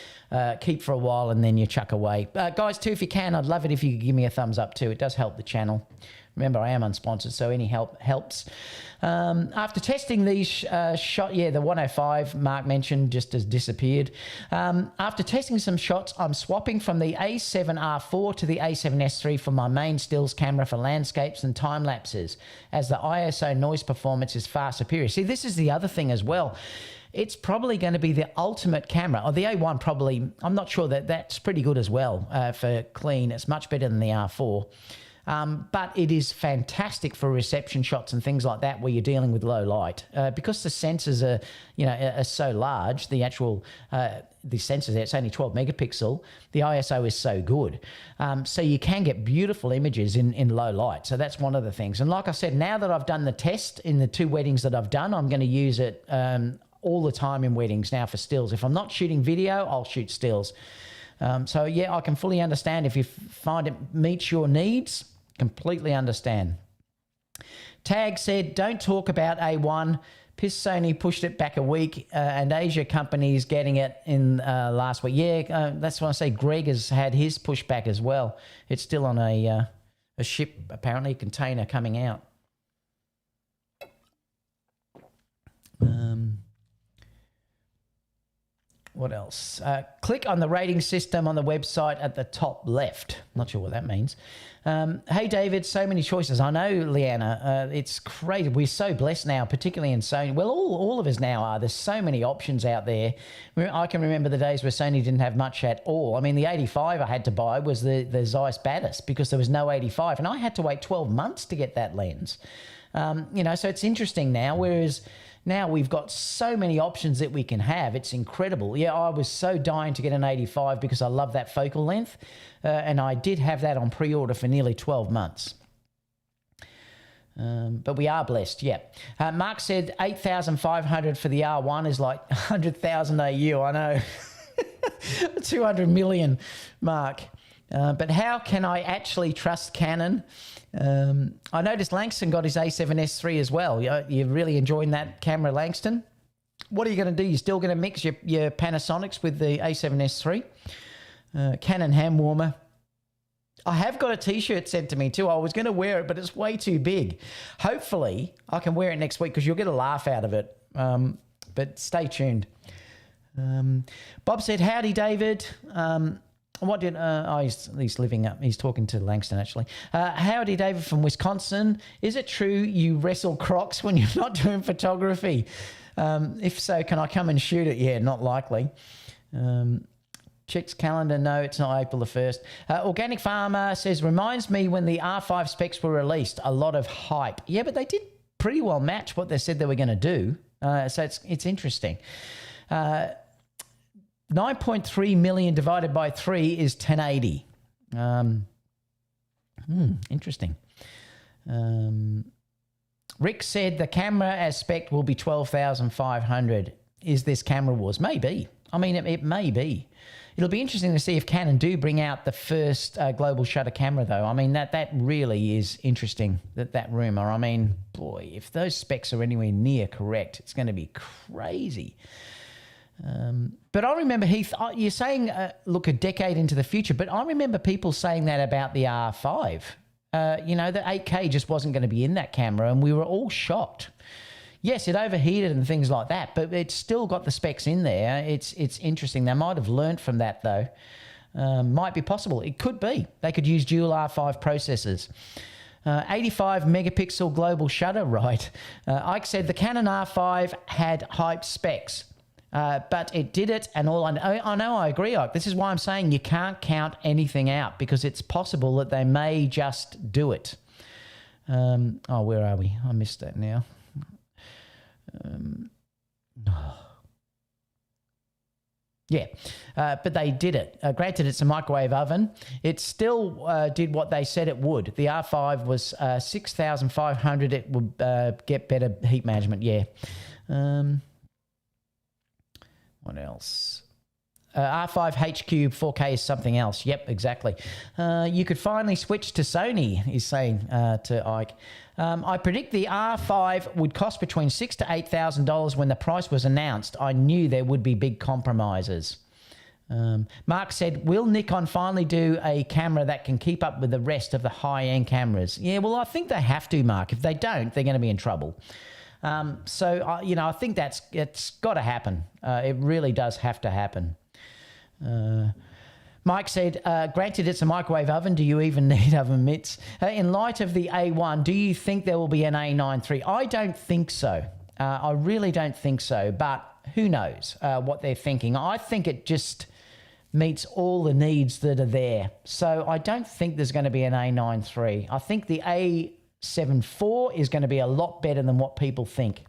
keep for a while and then you chuck away. Guys, too, if you can, I'd love it if you could give me a thumbs up too. It does help the channel. Remember, I am unsponsored, so any help helps. After testing these the 105 Mark mentioned just has disappeared. After testing some shots, I'm swapping from the A7R4 to the A7S III for my main stills camera for landscapes and time lapses, as the ISO noise performance is far superior. See, this is the other thing as well. It's probably going to be the ultimate camera. Or the A1 probably, I'm not sure that's pretty good as well for clean. It's much better than the R4. But it is fantastic for reception shots and things like that where you're dealing with low light. Because the sensors are so large, the actual the sensor there, it's only 12 megapixel, the ISO is so good. So you can get beautiful images in low light. So that's one of the things. And like I said, now that I've done the test in the 2 weddings that I've done, I'm going to use it all the time in weddings now for stills. If I'm not shooting video, I'll shoot stills. So yeah, I can fully understand if you find it meets your needs. Completely understand. Tag said, don't talk about A1. Piss Sony pushed it back a week and Asia companies getting it in last week. Yeah, that's why I say Greg has had his pushback as well. It's still on a ship, apparently, a container coming out. What else? Click on the rating system on the website at the top left. Not sure what that means. Hey, David, so many choices. I know, Leanna, it's crazy. We're so blessed now, particularly in Sony. Well, all of us now are. There's so many options out there. I can remember the days where Sony didn't have much at all. I mean, the 85 I had to buy was the Zeiss Batis because there was no 85, and I had to wait 12 months to get that lens. So it's interesting now, whereas now we've got so many options that we can have. It's incredible. Yeah, I was so dying to get an 85 because I love that focal length. And I did have that on pre-order for nearly 12 months. But we are blessed, yeah. Mark said 8,500 for the R1 is like 100,000 AU. I know. 200 million, Mark. But how can I actually trust Canon? I noticed Langston got his A7S III as well. You're really enjoying that camera, Langston? What are you going to do? You're still going to mix your Panasonics with the A7S III? Canon hand warmer. I have got a T-shirt sent to me too. I was going to wear it, but it's way too big. Hopefully, I can wear it next week because you'll get a laugh out of it. But stay tuned. Bob said, howdy, David. What did he's living up? He's talking to Langston actually. Howdy, David from Wisconsin. Is it true you wrestle crocs when you're not doing photography? If so, can I come and shoot it? Yeah, not likely. Checks calendar. No, it's not April the 1st. Organic Farmer says, reminds me when the R5 specs were released, a lot of hype. Yeah, but they did pretty well match what they said they were going to do. So it's interesting. 9.3 million divided by 3 is 1080. Interesting. Rick said the camera as spec will be 12,500. Is this Camera Wars? Maybe. I mean, it may be. It'll be interesting to see if Canon do bring out the first global shutter camera, though. I mean, that really is interesting, that rumour. I mean, boy, if those specs are anywhere near correct, it's going to be crazy. But I remember, Heath, you're saying, look, a decade into the future, but I remember people saying that about the R5. You know, the 8K just wasn't going to be in that camera, and we were all shocked. Yes, it overheated and things like that, but it's still got the specs in there. It's interesting. They might have learnt from that, though. Might be possible. It could be. They could use dual R5 processors. 85 megapixel global shutter, right. Ike said the Canon R5 had hyped specs, but it did it, and all I know, I agree, Ike. This is why I'm saying you can't count anything out, because it's possible that they may just do it. Where are we? I missed that now. Yeah, but they did it. Granted, it's a microwave oven. It still did what they said it would. The R5 was 6,500. It would get better heat management, yeah. What else? R5 HQ 4K is something else. Yep, exactly. You could finally switch to Sony, he's saying to Ike. I predict the R5 would cost between $6,000 to $8,000 when the price was announced. I knew there would be big compromises. Mark said, will Nikon finally do a camera that can keep up with the rest of the high-end cameras? Yeah, well, I think they have to, Mark. If they don't, they're going to be in trouble. You know, I think it's got to happen. It really does have to happen. Mike said, granted it's a microwave oven, do you even need oven mitts? In light of the A1, do you think there will be an A9 III? I don't think so. I really don't think so, but who knows what they're thinking. I think it just meets all the needs that are there. So I don't think there's going to be an A9 III. I think the A7 IV is going to be a lot better than what people think.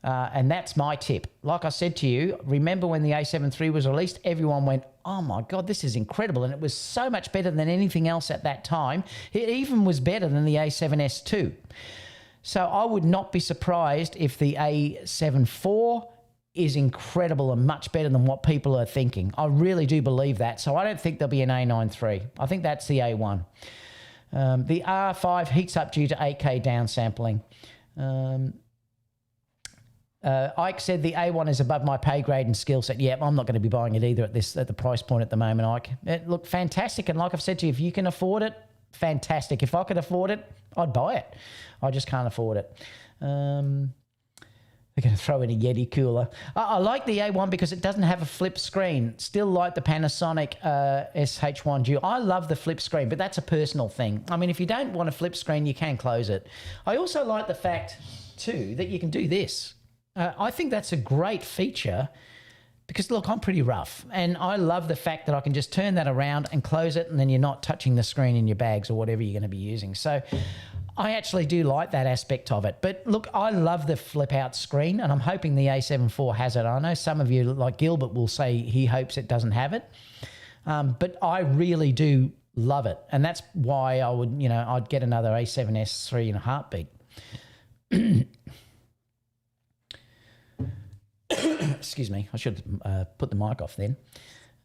And that's my tip. Like I said to you, remember when the A7 III was released, everyone went, oh my God, this is incredible. And it was so much better than anything else at that time. It even was better than the A7S II. So I would not be surprised if the A7 IV is incredible and much better than what people are thinking. I really do believe that. So I don't think there'll be an A9 III. I think that's the A1. The R5 heats up due to 8K downsampling. Ike said the A1 is above my pay grade and skill set. Yeah, I'm not going to be buying it either at the price point at the moment, Ike. It looked fantastic, and like I've said to you, if you can afford it, fantastic. If I could afford it, I'd buy it. I just can't afford it. They're going to throw in a Yeti cooler. I like the A1 because it doesn't have a flip screen. Still like the Panasonic SH1 Dual. I love the flip screen, but that's a personal thing. I mean, if you don't want a flip screen, you can close it. I also like the fact, too, that you can do this. I think that's a great feature because, look, I'm pretty rough, and I love the fact that I can just turn that around and close it, and then you're not touching the screen in your bags or whatever you're going to be using. So I actually do like that aspect of it. But, look, I love the flip-out screen, and I'm hoping the A7 IV has it. I know some of you, like Gilbert, will say he hopes it doesn't have it, but I really do love it, and that's why I would, you know, I'd get another A7S III in a heartbeat. Excuse me, I should put the mic off then.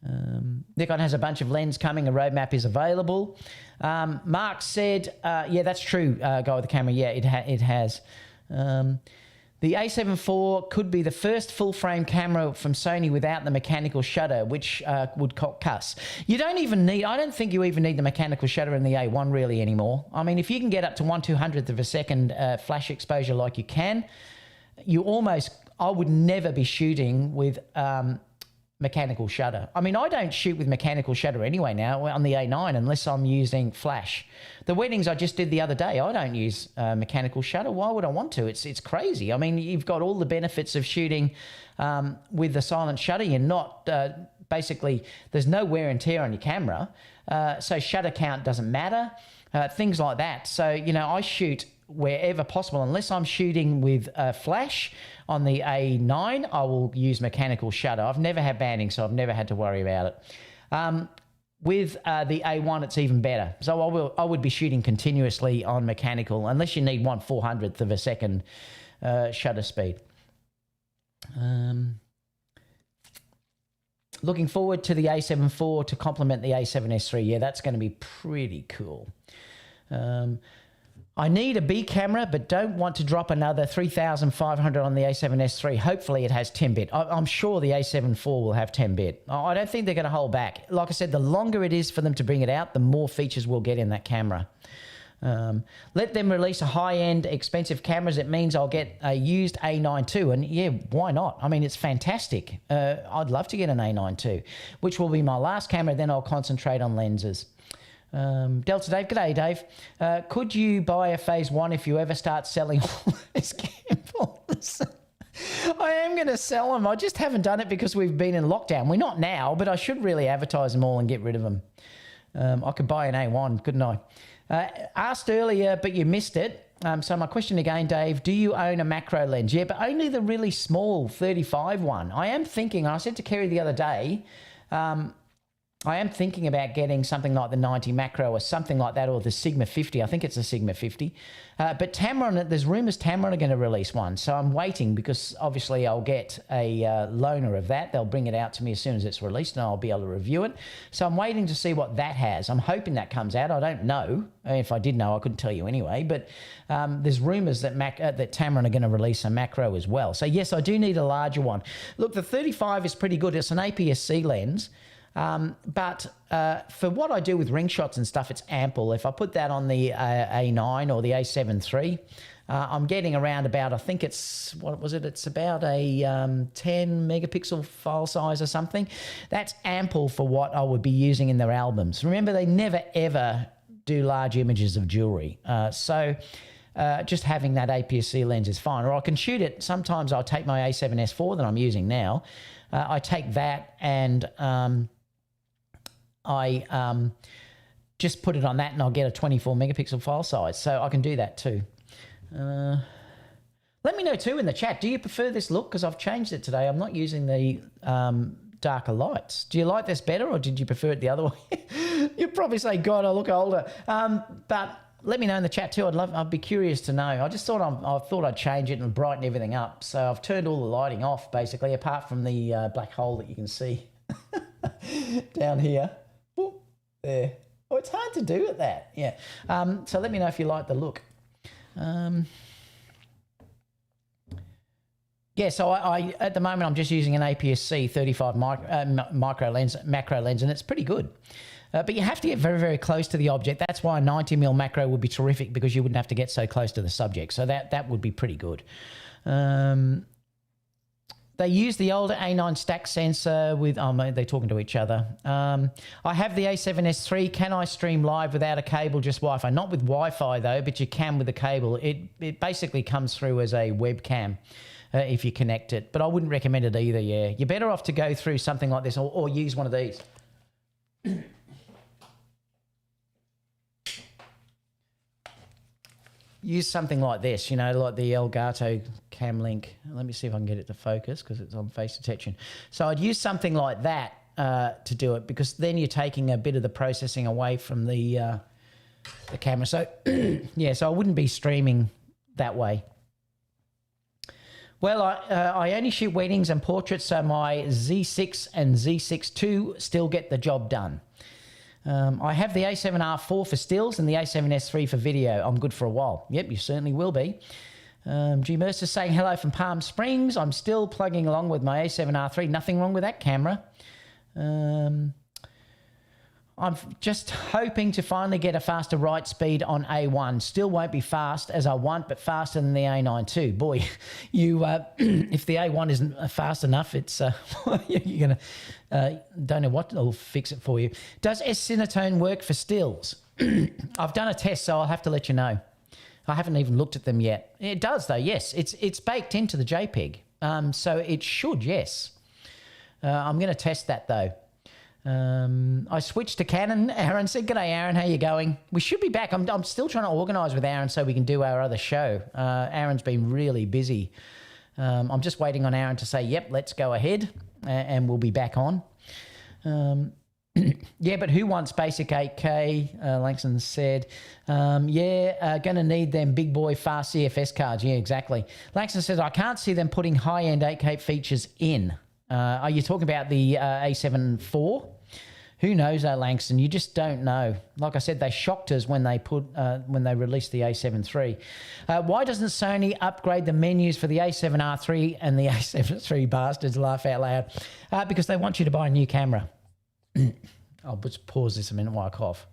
Nikon has a bunch of lens coming. A roadmap is available. Mark said, yeah, that's true, guy with the camera. Yeah, it has. The A7 IV could be the first full-frame camera from Sony without the mechanical shutter, which would cuss. You don't even need, I don't think you even need the mechanical shutter in the A1 really anymore. I mean, if you can get up to 1/200th of a second flash exposure like you can, you almost, I would never be shooting with mechanical shutter. I mean, I don't shoot with mechanical shutter anyway now on the A9 unless I'm using flash. The weddings I just did the other day, I don't use mechanical shutter. Why would I want to? It's crazy. I mean, you've got all the benefits of shooting with the silent shutter. You're not, basically, there's no wear and tear on your camera. So shutter count doesn't matter, things like that. So, you know, I shoot wherever possible. Unless I'm shooting with flash on the A9, I will use mechanical shutter. I've never had banding, so I've never had to worry about it. With the A1, it's even better. So I would be shooting continuously on mechanical, unless you need 1/400th of a second shutter speed. Looking forwad to the A7 IV to complement the A7S III. Yeah, that's going to be pretty cool. I need a B camera, but don't want to drop another 3,500 on the A7S III. Hopefully it has 10-bit. I'm sure the A7 IV will have 10-bit. I don't think they're going to hold back. Like I said, the longer it is for them to bring it out, the more features we'll get in that camera. Let them release a high-end, expensive cameras. It means I'll get a used A9 II, and yeah, why not? I mean, it's fantastic. I'd love to get an A9 II, which will be my last camera. Then I'll concentrate on lenses. Delta Dave, g'day Dave. Could you buy a phase 1 if you ever start selling all these cameras? I am going to sell them. I just haven't done it because we've been in lockdown. We're not now, but I should really advertise them all and get rid of them. I could buy an A1, couldn't I? Asked earlier, but you missed it. So my question again, Dave, do you own a macro lens? Yeah, but only the really small 35 one. I am thinking, I said to Kerry the other day, I am thinking about getting something like the 90 macro or something like that, or the Sigma 50. I think it's a Sigma 50. But Tamron, there's rumours Tamron are going to release one. So I'm waiting because obviously I'll get a loaner of that. They'll bring it out to me as soon as it's released and I'll be able to review it. So I'm waiting to see what that has. I'm hoping that comes out. I don't know. If I did know, I couldn't tell you anyway. But there's rumours that that Tamron are going to release a macro as well. So yes, I do need a larger one. Look, the 35 is pretty good. It's an APS-C lens. But for what I do with ring shots and stuff, it's ample. If I put that on the A9 or the A7 III, I'm getting around about, I think it's, what was it? It's about a 10 megapixel file size or something. That's ample for what I would be using in their albums. Remember, they never ever do large images of jewelry. So just having that APS-C lens is fine. Or I can shoot it. Sometimes I'll take my A7S IV that I'm using now. I take that and I just put it on that and I'll get a 24 megapixel file size. So I can do that too. Let me know too in the chat. Do you prefer this look? Because I've changed it today. I'm not using the darker lights. Do you like this better or did you prefer it the other way? You'd probably say, God, I look older. But let me know in the chat too. I'd be curious to know. I just thought I thought I'd change it and brighten everything up. So I've turned all the lighting off basically, apart from the black hole that you can see down here. Ooh, there. Oh, it's hard to do with that. Yeah. So let me know if you like the look. Yeah, so I at the moment I'm just using an APS-C 35 macro lens, and it's pretty good. But you have to get very, very close to the object. That's why a 90mm macro would be terrific, because you wouldn't have to get so close to the subject. So that would be pretty good. They use the older A9 stack sensor with, oh, they're talking to each other. I have the A7S III. Can I stream live without a cable, just Wi-Fi? Not with Wi-Fi though, but you can with the cable. It basically comes through as a webcam if you connect it. But I wouldn't recommend it either, yeah. You're better off to go through something like this or use one of these. Use something like this, you know, like the Elgato Cam Link. Let me see if I can get it to focus because it's on face detection. So I'd use something like that to do it, because then you're taking a bit of the processing away from the camera. So, yeah, so I wouldn't be streaming that way. Well, I only shoot weddings and portraits, so my Z6 and Z6 II still get the job done. I have the A7R4 for stills and the A7S III for video. I'm good for a while. Yep, you certainly will be. G. Mercer saying hello from Palm Springs. I'm still plugging along with my A7R3. Nothing wrong with that camera. I'm just hoping to finally get a faster write speed on A1. Still won't be fast as I want, but faster than the A9 too. Boy, you if the A1 isn't fast enough, it's you're gonna don't know what will fix it for you. Does S-Cinetone work for stills? I've done a test, so I'll have to let you know. I haven't even looked at them yet. It does though. Yes, it's baked into the JPEG, so it should. Yes, I'm going to test that though. I switched to Canon. Aaron said, "G'day, Aaron. How you going?" We should be back. I'm still trying to organise with Aaron so we can do our other show. Aaron's been really busy. I'm just waiting on Aaron to say, "Yep, let's go ahead," and we'll be back on. Yeah, but who wants basic 8K? Langston said, yeah, going to need them big boy fast CFS cards. Yeah, exactly. Langston says, I can't see them putting high-end 8K features in. Are you talking about the A7 IV? Who knows, Langston? You just don't know. Like I said, they shocked us when they released the A7 III. Why doesn't Sony upgrade the menus for the A7R III and the A7 III bastards? Laugh out loud. Because they want you to buy a new camera. I'll just pause this a minute while I cough.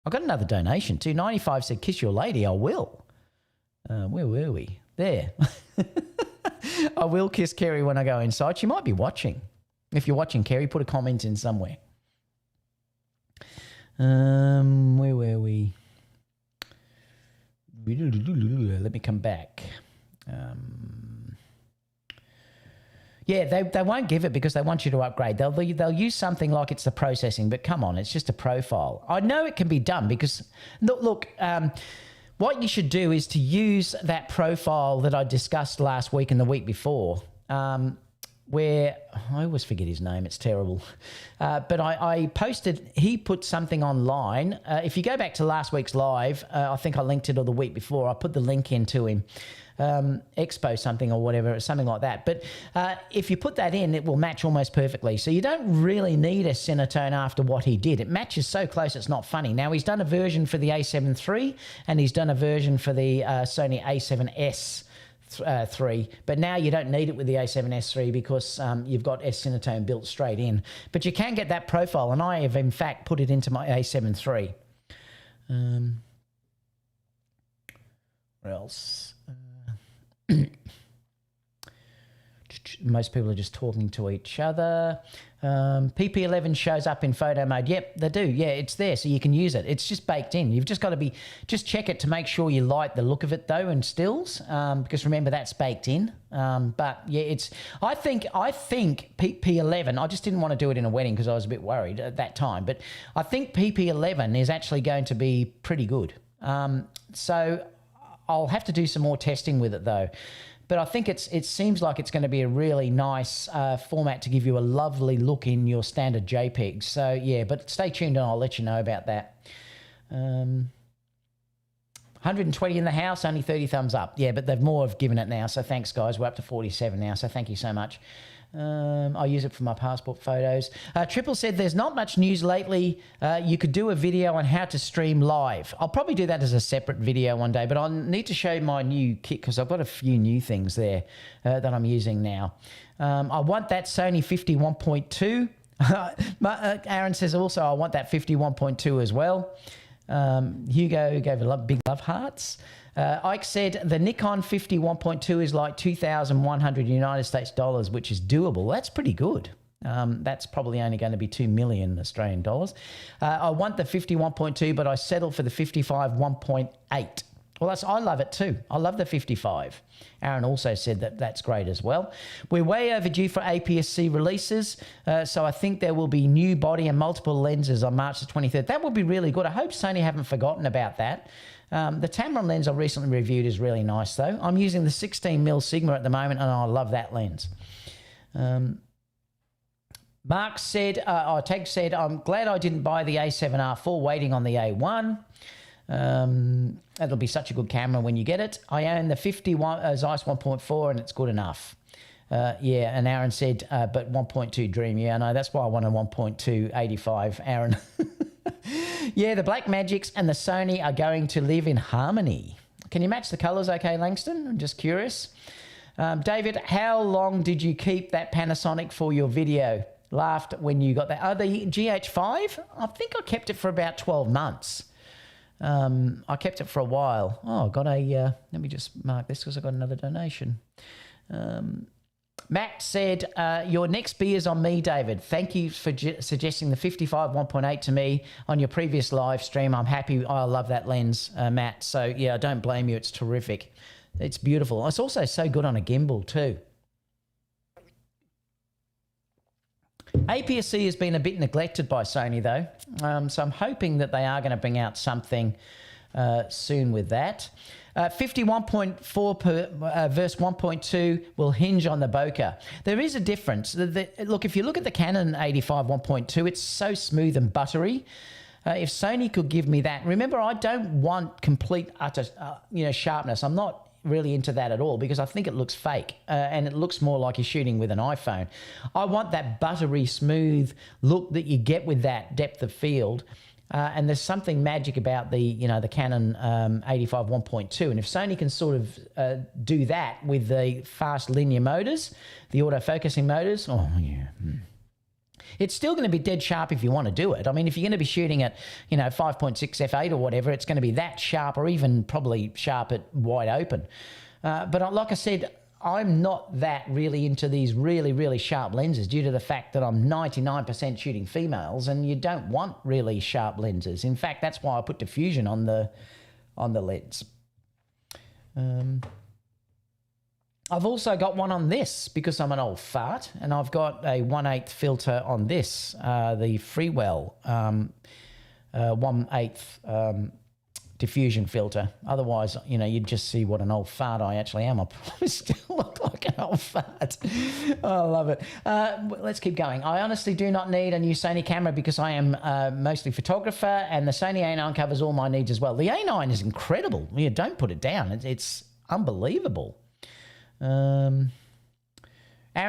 I got another donation too. 95 said, "Kiss your lady." I will. Where were we? There. I will kiss Kerry when I go inside. She might be watching. If you're watching, Kerry, put a comment in somewhere. Where were we? Let me come back. Yeah, they won't give it because they want you to upgrade. They'll use something like it's the processing, but come on, it's just a profile. I know it can be done because, look, what you should do is to use that profile that I discussed last week and the week before, where I always forget his name. It's terrible. But I posted, he put something online. If you go back to last week's live, I think I linked it or the week before. I put the link into him. Expo something or whatever, something like that. But if you put that in, it will match almost perfectly. So you don't really need a Cinetone after what he did. It matches so close it's not funny. Now, he's done a version for the A7 III and he's done a version for the Sony A7S III, but now you don't need it with the A7S III because you've got S-Cinetone built straight in. But you can get that profile, and I have in fact put it into my A7 III. What else? Most people are just talking to each other. PP11 shows up in photo mode. Yep, they do. Yeah, it's there, so you can use it. It's just baked in. You've just got to just check it to make sure you like the look of it though, and stills, because remember that's baked in. But yeah, I think PP11. I just didn't want to do it in a wedding because I was a bit worried at that time. But I think PP11 is actually going to be pretty good. So I'll have to do some more testing with it though. But I think it seems like it's going to be a really nice format to give you a lovely look in your standard JPEG. So yeah, but stay tuned and I'll let you know about that. 120 in the house, only 30 thumbs up. Yeah, but they've more have given it now. So thanks, guys. We're up to 47 now. So thank you so much. I use it for my passport photos. Triple said there's not much news lately. You could do a video on how to stream live. I'll probably do that as a separate video one day, but I need to show my new kit because I've got a few new things there that I'm using now. I want that Sony 51.2. Aaron says also I want that 51.2 as well. Hugo gave a big love hearts. Ike said the Nikon 51.2 is like 2,100 United States dollars, which is doable. That's pretty good. That's probably only going to be 2 million Australian dollars. I want the 51.2, but I settled for the 55 1.8. Well, I love it too. I love the 55. Aaron also said that that's great as well. We're way overdue for APS-C releases, so I think there will be new body and multiple lenses on March the 23rd. That would be really good. I hope Sony haven't forgotten about that. The Tamron lens I recently reviewed is really nice though. I'm using the 16mm Sigma at the moment and I love that lens. Mark said, Teg said, I'm glad I didn't buy the A7R4 waiting on the A1. It'll be such a good camera when you get it. I own the 51 Zeiss 1.4 and it's good enough. Yeah, and Aaron said, but 1.2 Dream. Yeah, I know. That's why I want a 1.2 85, Aaron. Yeah, the Blackmagics and the Sony are going to live in harmony. Can you match the colours okay, Langston? I'm just curious. David, how long did you keep that Panasonic for your video? Laughed when you got that. Oh, the GH5? I think I kept it for about 12 months. I kept it for a while. Oh, I got a, let me just mark this because I got another donation. Matt said, your next beer's on me, David. Thank you for suggesting the 55 1.8 to me on your previous live stream. I'm happy. I love that lens, Matt. So, yeah, I don't blame you. It's terrific. It's beautiful. It's also so good on a gimbal too. APS-C has been a bit neglected by Sony though. So I'm hoping that they are going to bring out something soon with that. 51.4 versus 1.2 will hinge on the bokeh. There is a difference. Look, if you look at the Canon 85 1.2, it's so smooth and buttery. If Sony could give me that, remember, I don't want complete utter, sharpness. I'm not really into that at all because I think it looks fake and it looks more like you're shooting with an iPhone. I want that buttery smooth look that you get with that depth of field. And there's something magic about the Canon 85 1.2. And if Sony can sort of do that with the fast linear motors, the autofocusing motors, oh yeah. It's still going to be dead sharp if you want to do it. I mean, if you're going to be shooting at, 5.6 f8 or whatever, it's going to be that sharp or even probably sharp at wide open. But like I said, I'm not that really into these really, really sharp lenses due to the fact that I'm 99% shooting females and you don't want really sharp lenses. In fact, that's why I put diffusion on the lens. I've also got one on this because I'm an old fart, and I've got a 1/8 filter on this, the Freewell 1/8 diffusion filter. Otherwise, you'd just see what an old fart I actually am. I probably still look like an old fart. Oh, I love it. Let's keep going. I honestly do not need a new Sony camera because I am mostly photographer, and the Sony A9 covers all my needs as well. The A9 is incredible. Yeah, don't put it down. It's unbelievable. Aaron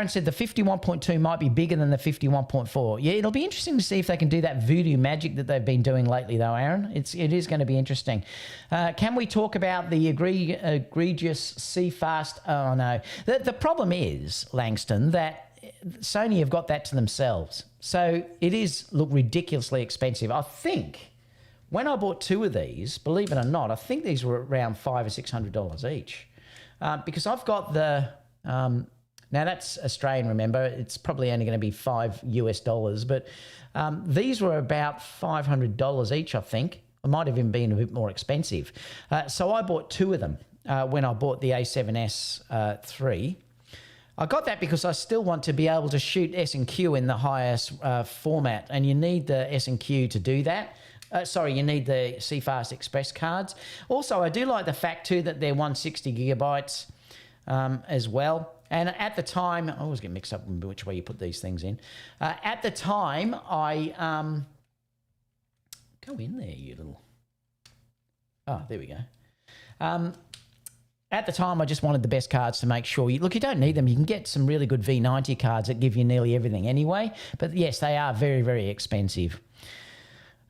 said the 51.2 might be bigger than the 51.4. Yeah, it'll be interesting to see if they can do that voodoo magic that they've been doing lately, though, Aaron. It is going to be interesting. Can we talk about the egregious CFast? Oh, no. The problem is, Langston, that Sony have got that to themselves. So it look ridiculously expensive. I think when I bought two of these, believe it or not, I think these were around $500 or $600 each. Because I've got the... now that's Australian, remember. It's probably only going to be $5 US, but these were about $500 each, I think. It might have even been a bit more expensive. So I bought two of them when I bought the A7S III. I got that because I still want to be able to shoot S&Q in the highest format, and you need the S&Q to do that. You need the CFast Express cards. Also, I do like the fact too that they're 160 gigabytes as well. And at the time, I always get mixed up with which way you put these things in. At the time, I go in there, you little. Oh, there we go. At the time, I just wanted the best cards to make sure. Look, you don't need them. You can get some really good V90 cards that give you nearly everything anyway. But yes, they are very, very expensive.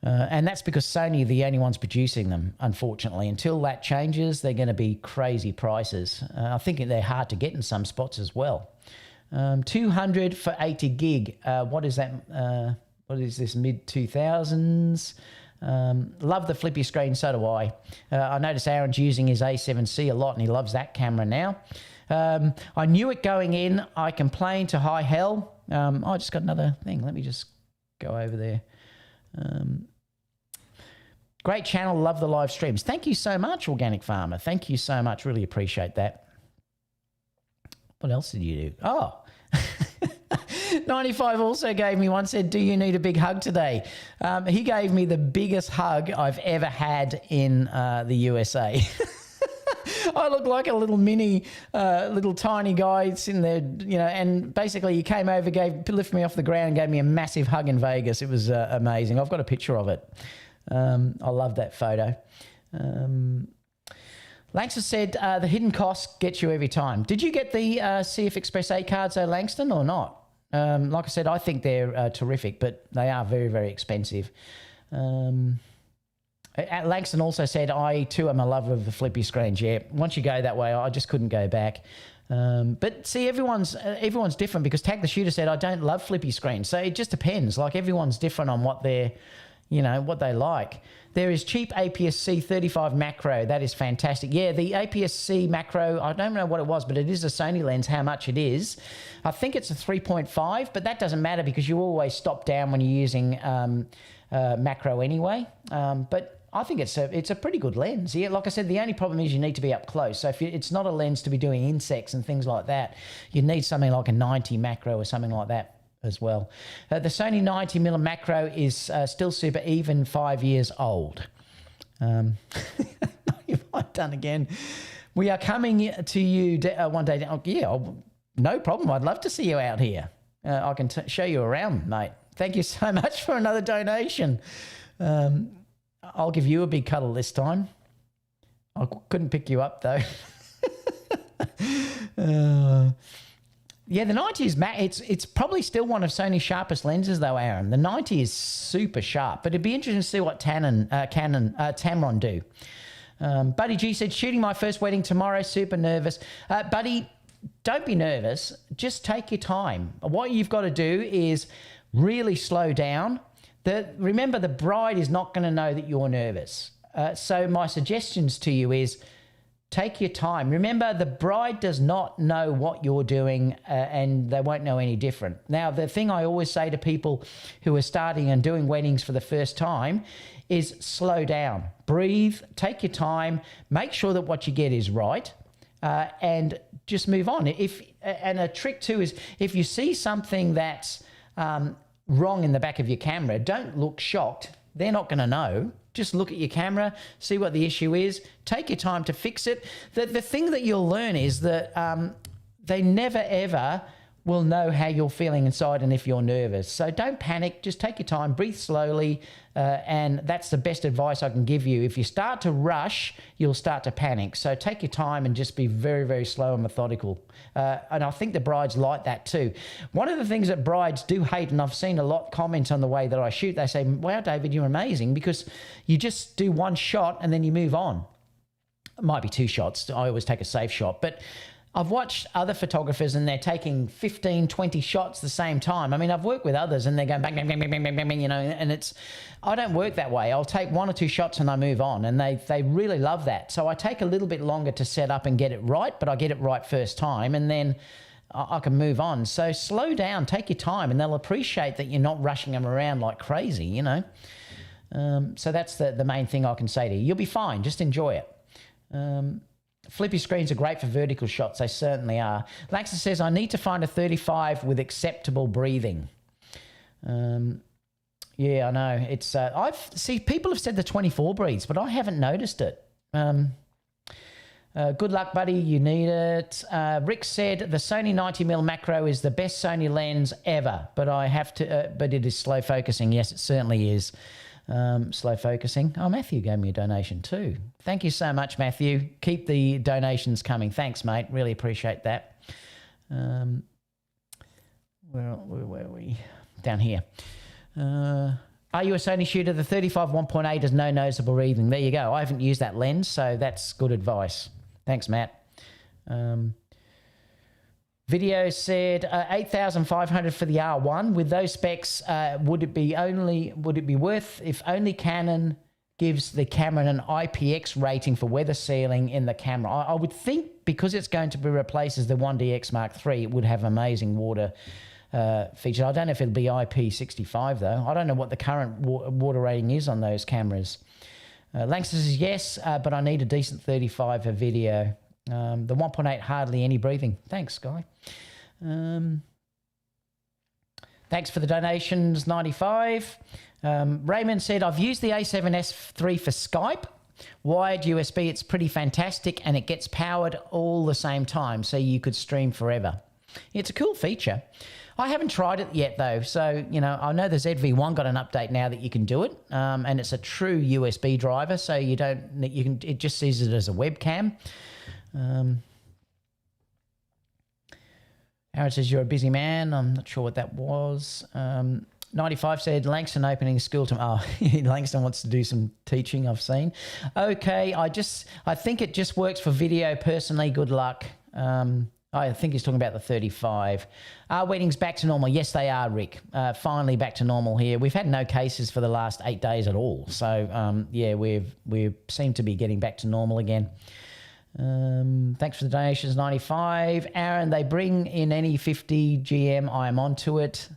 And that's because Sony are the only ones producing them, unfortunately. Until that changes, they're going to be crazy prices. I think they're hard to get in some spots as well. 200 for 80 gig. What is that? What is this, mid-2000s? Love the flippy screen, so do I. I noticed Aaron's using his A7C a lot, and he loves that camera now. I knew it going in. I complained to high hell. I just got another thing. Let me just go over there. Great channel, love the live streams. Thank you so much, Organic Farmer. Thank you so much, really appreciate that. What else did you do? Oh, 95 also gave me one, said, do you need a big hug today? He gave me the biggest hug I've ever had in the USA. I look like a little mini, little tiny guy sitting there, and basically he came over, lifted me off the ground and gave me a massive hug in Vegas. It was amazing. I've got a picture of it. I love that photo. Langston said the hidden cost gets you every time. Did you get the CF Express 8 cards though, Langston, or not? Like I said, I think they're terrific, but they are very, very expensive. Langston also said, I too am a lover of the flippy screens. Yeah, once you go that way, I just couldn't go back. But see, everyone's different, because Tag the Shooter said, I don't love flippy screens. So it just depends. Like, everyone's different on what they're, what they like. There is cheap APS-C 35 macro. That is fantastic. Yeah, the APS-C macro, I don't know what it was, but it is a Sony lens, how much it is. I think it's a 3.5, but that doesn't matter because you always stop down when you're using macro anyway. But I think it's a pretty good lens. Yeah, like I said, the only problem is you need to be up close. So if it's not a lens to be doing insects and things like that, you need something like a 90 macro or something like that as well. The Sony 90mm macro is still super, even 5 years old. You've done again. We are coming to you one day. Yeah, no problem. I'd love to see you out here. I can show you around, mate. Thank you so much for another donation. I'll give you a big cuddle this time. I couldn't pick you up though. Yeah, the 90 is it's probably still one of Sony's sharpest lenses though, Aaron. The 90 is super sharp, but it'd be interesting to see what Tamron do. Buddy G said, shooting my first wedding tomorrow, super nervous. Buddy, don't be nervous. Just take your time. What you've got to do is really slow down. Remember, the bride is not going to know that you're nervous. So my suggestions to you is take your time. Remember, the bride does not know what you're doing and they won't know any different. Now, the thing I always say to people who are starting and doing weddings for the first time is slow down, breathe, take your time, make sure that what you get is right, and just move on. And a trick too is if you see something that's wrong in the back of your camera, don't look shocked. They're not going to know. Just look at your camera, see what the issue is, take your time to fix it. The thing that you'll learn is that they never ever will know how you're feeling inside and if you're nervous. So don't panic, just take your time, breathe slowly, and that's the best advice I can give you. If you start to rush, you'll start to panic. So take your time and just be very, very slow and methodical. And I think the brides like that too. One of the things that brides do hate, and I've seen a lot comment on the way that I shoot, they say, wow, David, you're amazing, because you just do one shot and then you move on. It might be two shots. I always take a safe shot, but I've watched other photographers and they're taking 15, 20 shots the same time. I mean, I've worked with others and they're going bang, bang, bang, bang, bang, bang, bang, and I don't work that way. I'll take one or two shots and I move on, and they really love that. So I take a little bit longer to set up and get it right, but I get it right first time and then I can move on. So slow down, take your time, and they'll appreciate that you're not rushing them around like crazy, So that's the main thing I can say to you. You'll be fine, just enjoy it. Flippy screens are great for vertical shots. They certainly are. Laxton says, I need to find a 35 with acceptable breathing. Yeah, I know. It's people have said the 24 breathes, but I haven't noticed it. Good luck, buddy. You need it. Rick said the Sony 90mm macro is the best Sony lens ever, but but it is slow focusing. Yes, it certainly is. Slow focusing. Oh, Matthew gave me a donation too. Thank you so much, Matthew. Keep the donations coming. Thanks, mate. Really appreciate that. Where were we? Down here. Are you a Sony shooter? The 35 1.8 has no noticeable breathing. There you go. I haven't used that lens, so that's good advice. Thanks, Matt. Video said 8,500 for the R1. With those specs, would it be worth if only Canon gives the camera an IPX rating for weather sealing in the camera? I would think because it's going to be replaced as the 1DX Mark III, it would have amazing water feature. I don't know if it'll be IP65 though. I don't know what the current water rating is on those cameras. Langston says yes, but I need a decent 35 for video. The 1.8 hardly any breathing. Thanks, Guy. Thanks for the donations, 95. Raymond said, I've used the A7S III for Skype. Wired USB, it's pretty fantastic, and it gets powered all the same time, so you could stream forever. It's a cool feature. I haven't tried it yet though. So, you know, I know the ZV-1 got an update now that you can do it. And it's a true USB driver. So it just sees it as a webcam. Aaron says, you're a busy man. I'm not sure what that was. 95 said, Langston opening school tomorrow. Oh, Langston wants to do some teaching, I've seen. Okay, I think it just works for video personally. Good luck. I think he's talking about the 35. Are weddings back to normal? Yes, they are, Rick. Finally back to normal here. We've had no cases for the last 8 days at all. So, yeah, we seem to be getting back to normal again. Thanks for the donations, 95. Aaron, they bring in any 50 GM, I am onto it.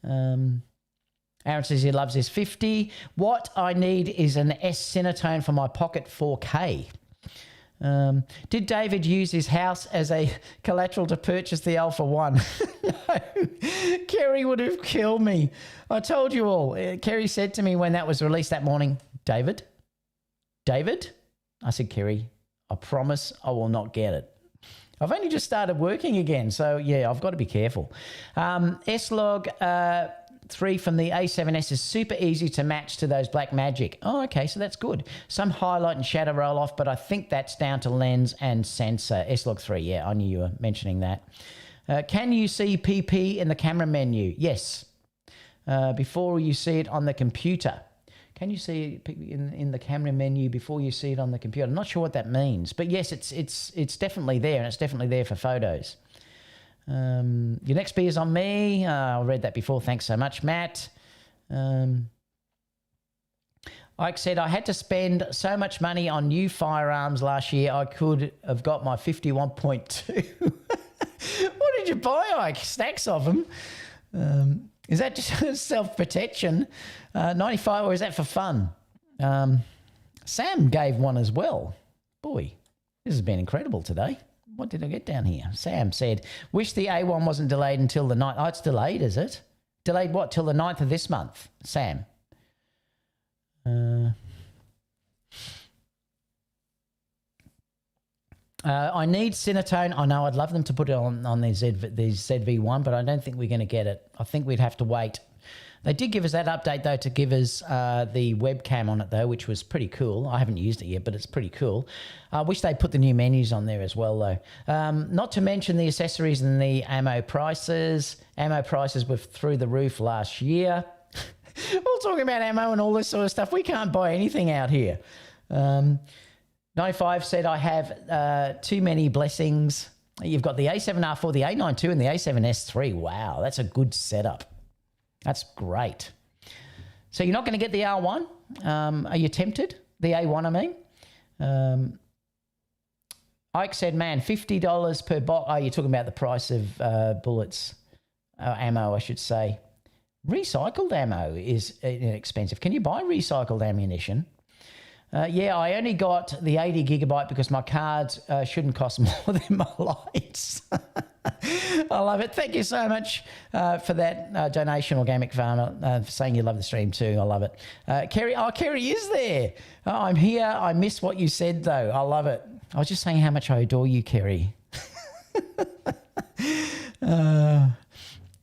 Aaron says he loves his 50. What I need is an S Cinetone for my Pocket 4K. Did David use his house as a collateral to purchase the Alpha 1? No, Kerry would have killed me. I told you all. Kerry said to me when that was released that morning, David? I said, Kerry, I promise I will not get it. I've only just started working again, so yeah, I've got to be careful. S-Log 3 from the A7S is super easy to match to those Blackmagic. Oh, okay, so that's good. Some highlight and shadow roll off, but I think that's down to lens and sensor. S-Log 3, yeah, I knew you were mentioning that. Can you see PP in the camera menu? Yes. Before you see it on the computer. Can you see it in the camera menu before you see it on the computer? I'm not sure what that means, but yes, it's definitely there, and it's definitely there for photos. Your next beer is on me. I read that before. Thanks so much, Matt. Ike said, I had to spend so much money on new firearms last year, I could have got my 51.2. What did you buy, Ike? Stacks of them. Is that just self-protection? 95, or is that for fun? Sam gave one as well. Boy, this has been incredible today. What did I get down here? Sam said, wish the A1 wasn't delayed until the 9th. Oh, it's delayed, is it? Delayed what? Till the 9th of this month, Sam. I need Cinetone. I know I'd love them to put it on the ZV-1, but I don't think we're going to get it. I think we'd have to wait. They did give us that update, though, to give us the webcam on it, though, which was pretty cool. I haven't used it yet, but it's pretty cool. I wish they'd put the new menus on there as well, though. Not to mention the accessories and the ammo prices. Ammo prices were through the roof last year. We're all talking about ammo and all this sort of stuff. We can't buy anything out here. 95 said, I have too many blessings. You've got the A7R4, the A92, and the A7S III. Wow, that's a good setup. That's great. So you're not going to get the R1? Are you tempted? The A1, I mean. Ike said, man, $50 per box. Oh, you're talking about the price of bullets, ammo, I should say. Recycled ammo is inexpensive. Can you buy recycled ammunition? Yeah, I only got the 80 gigabyte because my cards shouldn't cost more than my lights. I love it. Thank you so much for that donation, Organic Farmer, for saying you love the stream too. I love it. Kerry, Kerry is there. Oh, I'm here. I missed what you said, though. I love it. I was just saying how much I adore you, Kerry.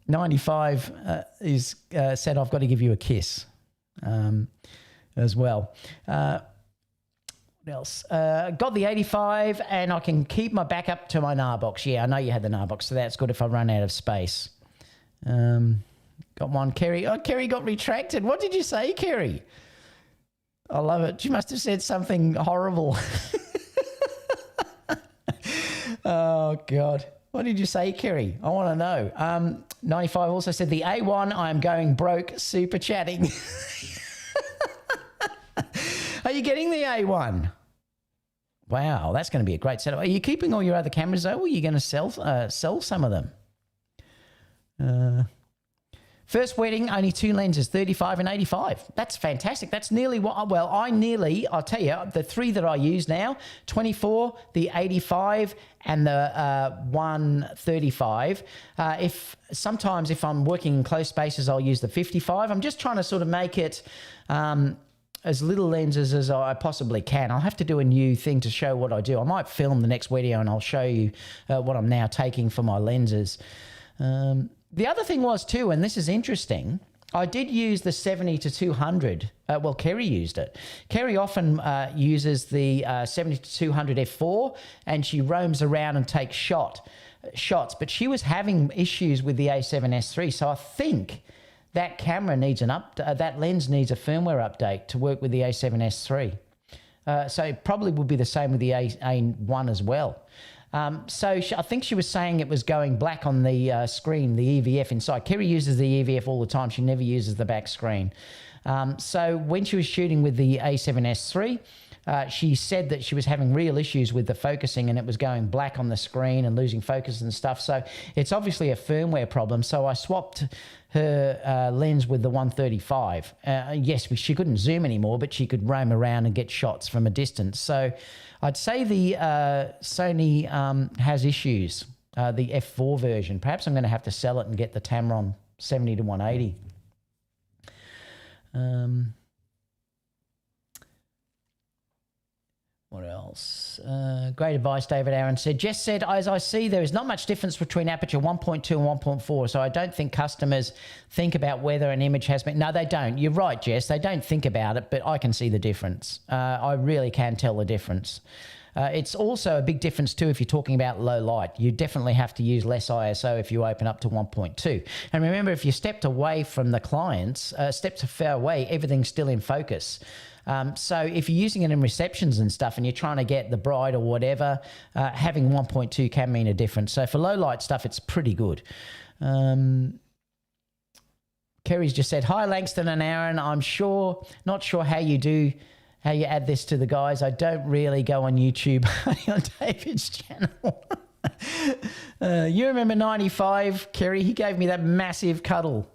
95 is said I've got to give you a kiss as well. What else? Got the 85 and I can keep my backup to my NAR box. Yeah, I know you had the NAR box, so that's good if I run out of space. Got one, Kerry. Oh, Kerry got retracted. What did you say, Kerry? I love it. She must have said something horrible. Oh, God. What did you say, Kerry? I want to know. 95 also said, the A1, I'm going broke, super chatting. Are you getting the A1? Wow, that's going to be a great setup. Are you keeping all your other cameras, though, or are you going to sell some of them? First wedding, only 2 lenses, 35 and 85. That's fantastic. That's nearly what, well, I'll tell you, the 3 that I use now, 24, the 85, and the 135. Sometimes if I'm working in close spaces, I'll use the 55. I'm just trying to sort of make it as little lenses as I possibly can. I'll have to do a new thing to show what I do. I might film the next video and I'll show you what I'm now taking for my lenses. The other thing was too, and this is interesting, I did use the 70 to 200. Well, Kerry used it. Kerry often uses the 70 to 200 f4, and she roams around and takes shots. But she was having issues with the A7S III, so I think that camera needs that lens needs a firmware update to work with the A7S III. So it probably will be the same with the A1 as well. So I think she was saying it was going black on the screen, the EVF inside. Kerry uses the EVF all the time. She never uses the back screen. So when she was shooting with the A7S III, she said that she was having real issues with the focusing, and it was going black on the screen and losing focus and stuff. So it's obviously a firmware problem. So I swapped her lens with the 135. Yes, she couldn't zoom anymore, but she could roam around and get shots from a distance. So I'd say the Sony has issues, the F4 version. Perhaps I'm going to have to sell it and get the Tamron 70 to 180. What else? Great advice, David Aaron said. Jess said, as I see, there is not much difference between aperture 1.2 and 1.4, so I don't think customers think about whether an image has been... No, they don't. You're right, Jess. They don't think about it, but I can see the difference. I really can tell the difference. It's also a big difference too if you're talking about low light. You definitely have to use less ISO if you open up to 1.2. And remember, if you stepped away from the clients, stepped far away, everything's still in focus. So if you're using it in receptions and stuff and you're trying to get the bride or whatever, having 1.2 can mean a difference. So for low light stuff, it's pretty good. Kerry's just said, hi, Langston and Aaron. I'm not sure how you add this to the guys. I don't really go on YouTube on David's channel. You remember 95, Kerry? He gave me that massive cuddle.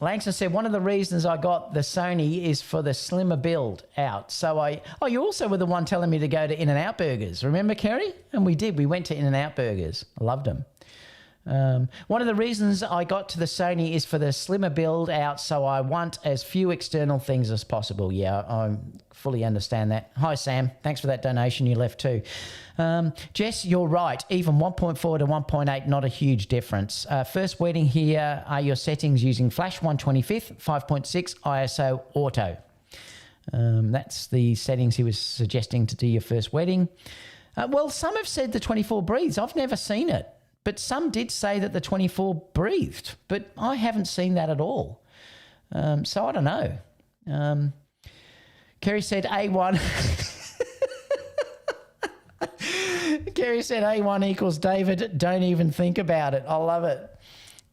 Langston said, one of the reasons I got the Sony is for the slimmer build out. So you also were the one telling me to go to In-N-Out Burgers. Remember, Kerry? And we did. We went to In-N-Out Burgers. I loved them. One of the reasons I got to the Sony is for the slimmer build out, so I want as few external things as possible. Yeah, I fully understand that. Hi, Sam. Thanks for that donation you left too. Jess, you're right. Even 1.4 to 1.8, not a huge difference. First wedding here are your settings using flash 1/25, 5.6 ISO auto. That's the settings he was suggesting to do your first wedding. Well, some have said the 24 breathes. I've never seen it. But some did say that the 24 breathed, but I haven't seen that at all. So I don't know. Kerry said A1. Kerry said A1 equals David. Don't even think about it. I love it.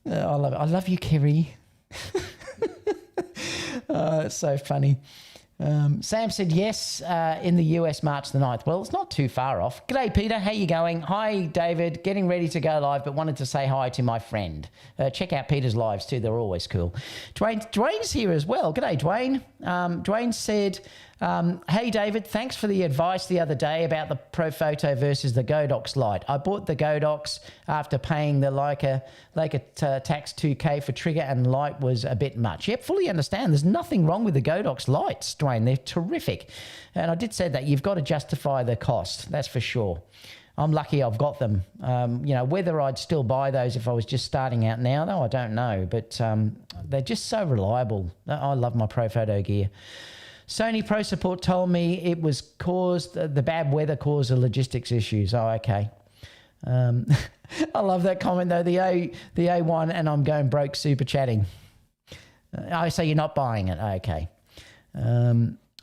I love it. I love you, Kerry. It's so funny. Sam said yes in the US March the 9th. Well, it's not too far off. G'day, Peter. How you going? Hi, David. Getting ready to go live, but wanted to say hi to my friend. Check out Peter's lives too. They're always cool. Dwayne's here as well. G'day, Dwayne. Dwayne said, hey, David, thanks for the advice the other day about the Profoto versus the Godox light. I bought the Godox after paying the Leica tax 2K for trigger, and light was a bit much. Yep, fully understand. There's nothing wrong with the Godox lights, Dwayne. They're terrific. And I did say that you've got to justify the cost. That's for sure. I'm lucky I've got them. Whether I'd still buy those if I was just starting out now, though, I don't know. But they're just so reliable. I love my Profoto gear. Sony Pro Support told me it was the bad weather caused the logistics issues. Oh, okay. I love that comment though. The A1 and I'm going broke super chatting. So you're not buying it. Okay.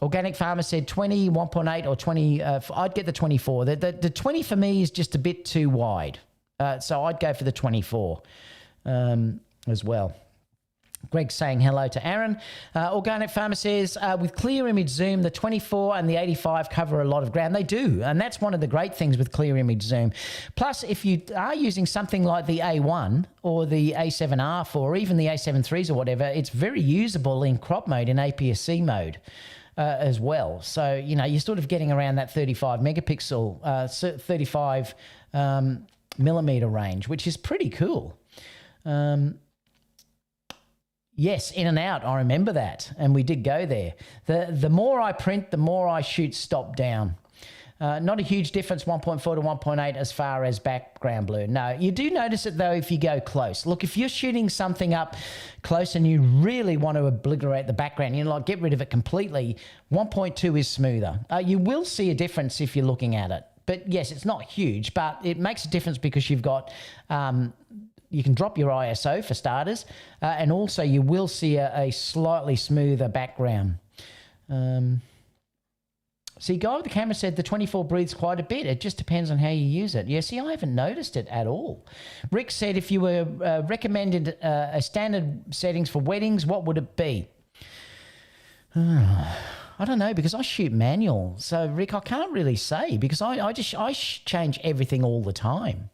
Organic Farmer said 20, 1.8 or 20. I'd get the 24. The 20 for me is just a bit too wide. So I'd go for the 24 as well. Greg's saying hello to Aaron. Organic Farmer says, with clear image zoom, the 24 and the 85 cover a lot of ground. They do, and that's one of the great things with clear image zoom. Plus, if you are using something like the A1 or the A7R or even the A7 IIIs or whatever, it's very usable in crop mode, in APS-C mode as well. So, you're sort of getting around that 35 megapixel, 35 millimeter range, which is pretty cool. Yes, In-N-Out, I remember that, and we did go there. The more I print, the more I shoot stop down. Not a huge difference, 1.4 to 1.8 as far as background blur. No, you do notice it though if you go close. Look, if you're shooting something up close and you really want to obliterate the background, you know, like get rid of it completely, 1.2 is smoother. You will see a difference if you're looking at it. But yes, it's not huge, but it makes a difference because you've got, you can drop your ISO for starters, and also you will see a slightly smoother background. See, guy with the camera said the 24 breathes quite a bit. It just depends on how you use it. Yeah, see, I haven't noticed it at all. Rick said if you were recommended a standard settings for weddings, what would it be? I don't know, because I shoot manual. So, Rick, I can't really say because I change everything all the time.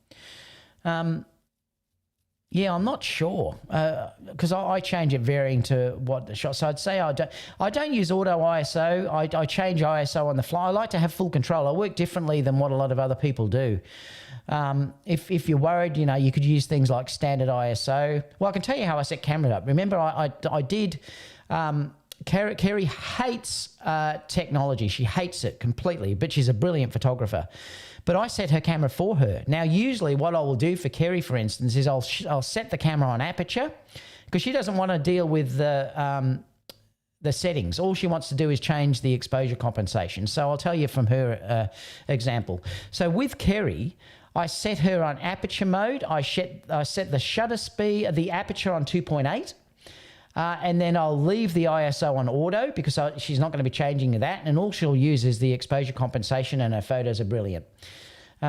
Yeah, I'm not sure because I change it varying to what the shot. So I'd say I don't use auto ISO. I change ISO on the fly. I like to have full control. I work differently than what a lot of other people do. If you're worried, you know, you could use things like standard ISO. Well, I can tell you how I set camera up. Remember, I did. Kerry hates technology. She hates it completely, but she's a brilliant photographer. But I set her camera for her. Now, usually what I will do for Kerry, for instance, is I'll set the camera on aperture because she doesn't want to deal with the settings. All she wants to do is change the exposure compensation. So I'll tell you from her example. So with Kerry, I set her on aperture mode. I set the shutter speed, the aperture on 2.8. And then I'll leave the ISO on auto because she's not going to be changing that. And all she'll use is the exposure compensation, and her photos are brilliant.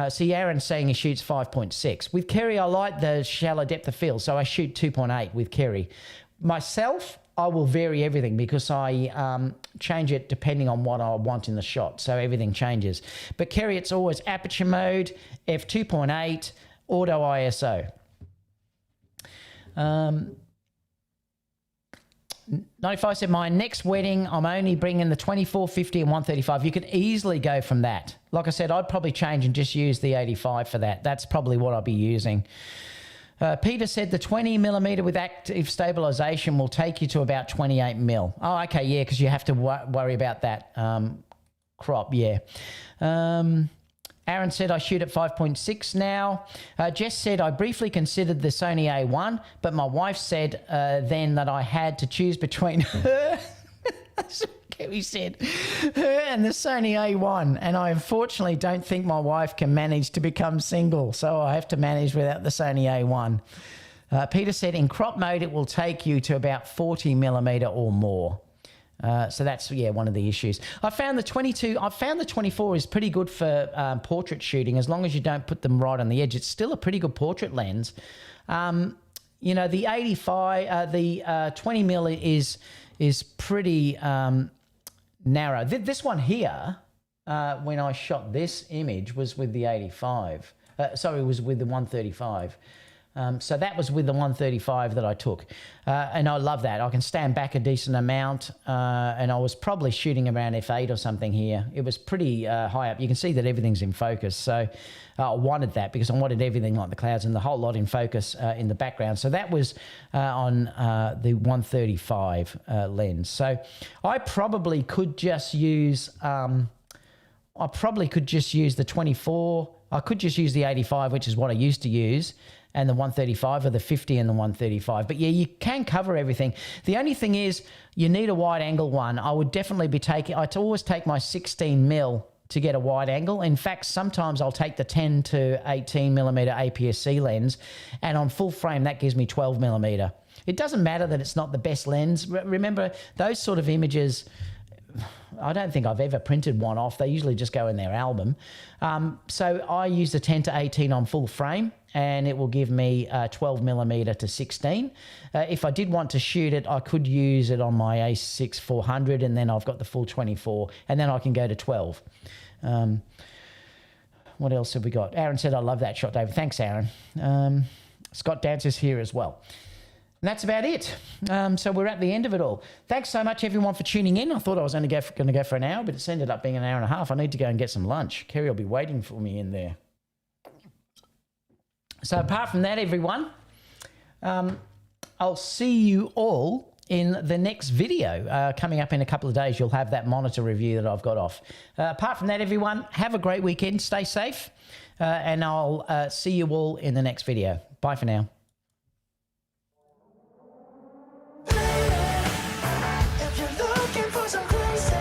See, Aaron's saying he shoots 5.6. With Kerry, I like the shallow depth of field, so I shoot 2.8 with Kerry. Myself, I will vary everything because I change it depending on what I want in the shot, so everything changes. But Kerry, it's always aperture mode, f2.8, auto ISO. 95 said, my next wedding, I'm only bringing the 24, 50 and 135. You could easily go from that. Like I said, I'd probably change and just use the 85 for that. That's probably what I'll be using. Peter said the 20 millimeter with active stabilization will take you to about 28 mil. Oh, okay, yeah, because you have to worry about that crop, yeah. Aaron said, I shoot at 5.6 now. Jess said, I briefly considered the Sony A1, but my wife said then that I had to choose between her, that's what Kerry said, her and the Sony A1. And I unfortunately don't think my wife can manage to become single, so I have to manage without the Sony A1. Peter said, in crop mode, it will take you to about 40 millimeter or more. So that's, yeah, one of the issues. I found the 24 is pretty good for portrait shooting as long as you don't put them right on the edge. It's still a pretty good portrait lens. You know, the 85, the 20 mil is pretty narrow. This one here, when I shot this image, was with the 85. Sorry, it was with the 135. So that was with the 135 that I took. And I love that. I can stand back a decent amount. And I was probably shooting around f8 or something here. It was pretty high up. You can see that everything's in focus. So I wanted that because I wanted everything like the clouds and the whole lot in focus in the background. So that was on the 135 lens. So I probably could just use, the 24. I could just use the 85, which is what I used to use, and the 135 or the 50 and the 135. But yeah, you can cover everything. The only thing is you need a wide angle one. I would definitely be taking, I always take my 16 mil to get a wide angle. In fact, sometimes I'll take the 10 to 18 millimeter APS-C lens, and on full frame, that gives me 12 millimeter. It doesn't matter that it's not the best lens. Remember, those sort of images, I don't think I've ever printed one off. They usually just go in their album. So I use the 10 to 18 on full frame, and it will give me 12 millimeter to 16. If I did want to shoot it, I could use it on my A6 400, and then I've got the full 24, and then I can go to 12. What else have we got? Aaron said, I love that shot, David. Thanks, Aaron. Scott Dancer's here as well. And that's about it. So we're at the end of it all. Thanks so much, everyone, for tuning in. I thought I was only going to go for an hour, but it's ended up being an hour and a half. I need to go and get some lunch. Kerry will be waiting for me in there. So apart from that, everyone, I'll see you all in the next video. Coming up in a couple of days, you'll have that monitor review that I've got off. Apart from that, everyone, have a great weekend. Stay safe. And I'll see you all in the next video. Bye for now. If you're looking for some crazy,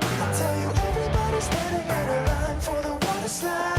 I'll tell you everybody's waiting in a line for the water slide.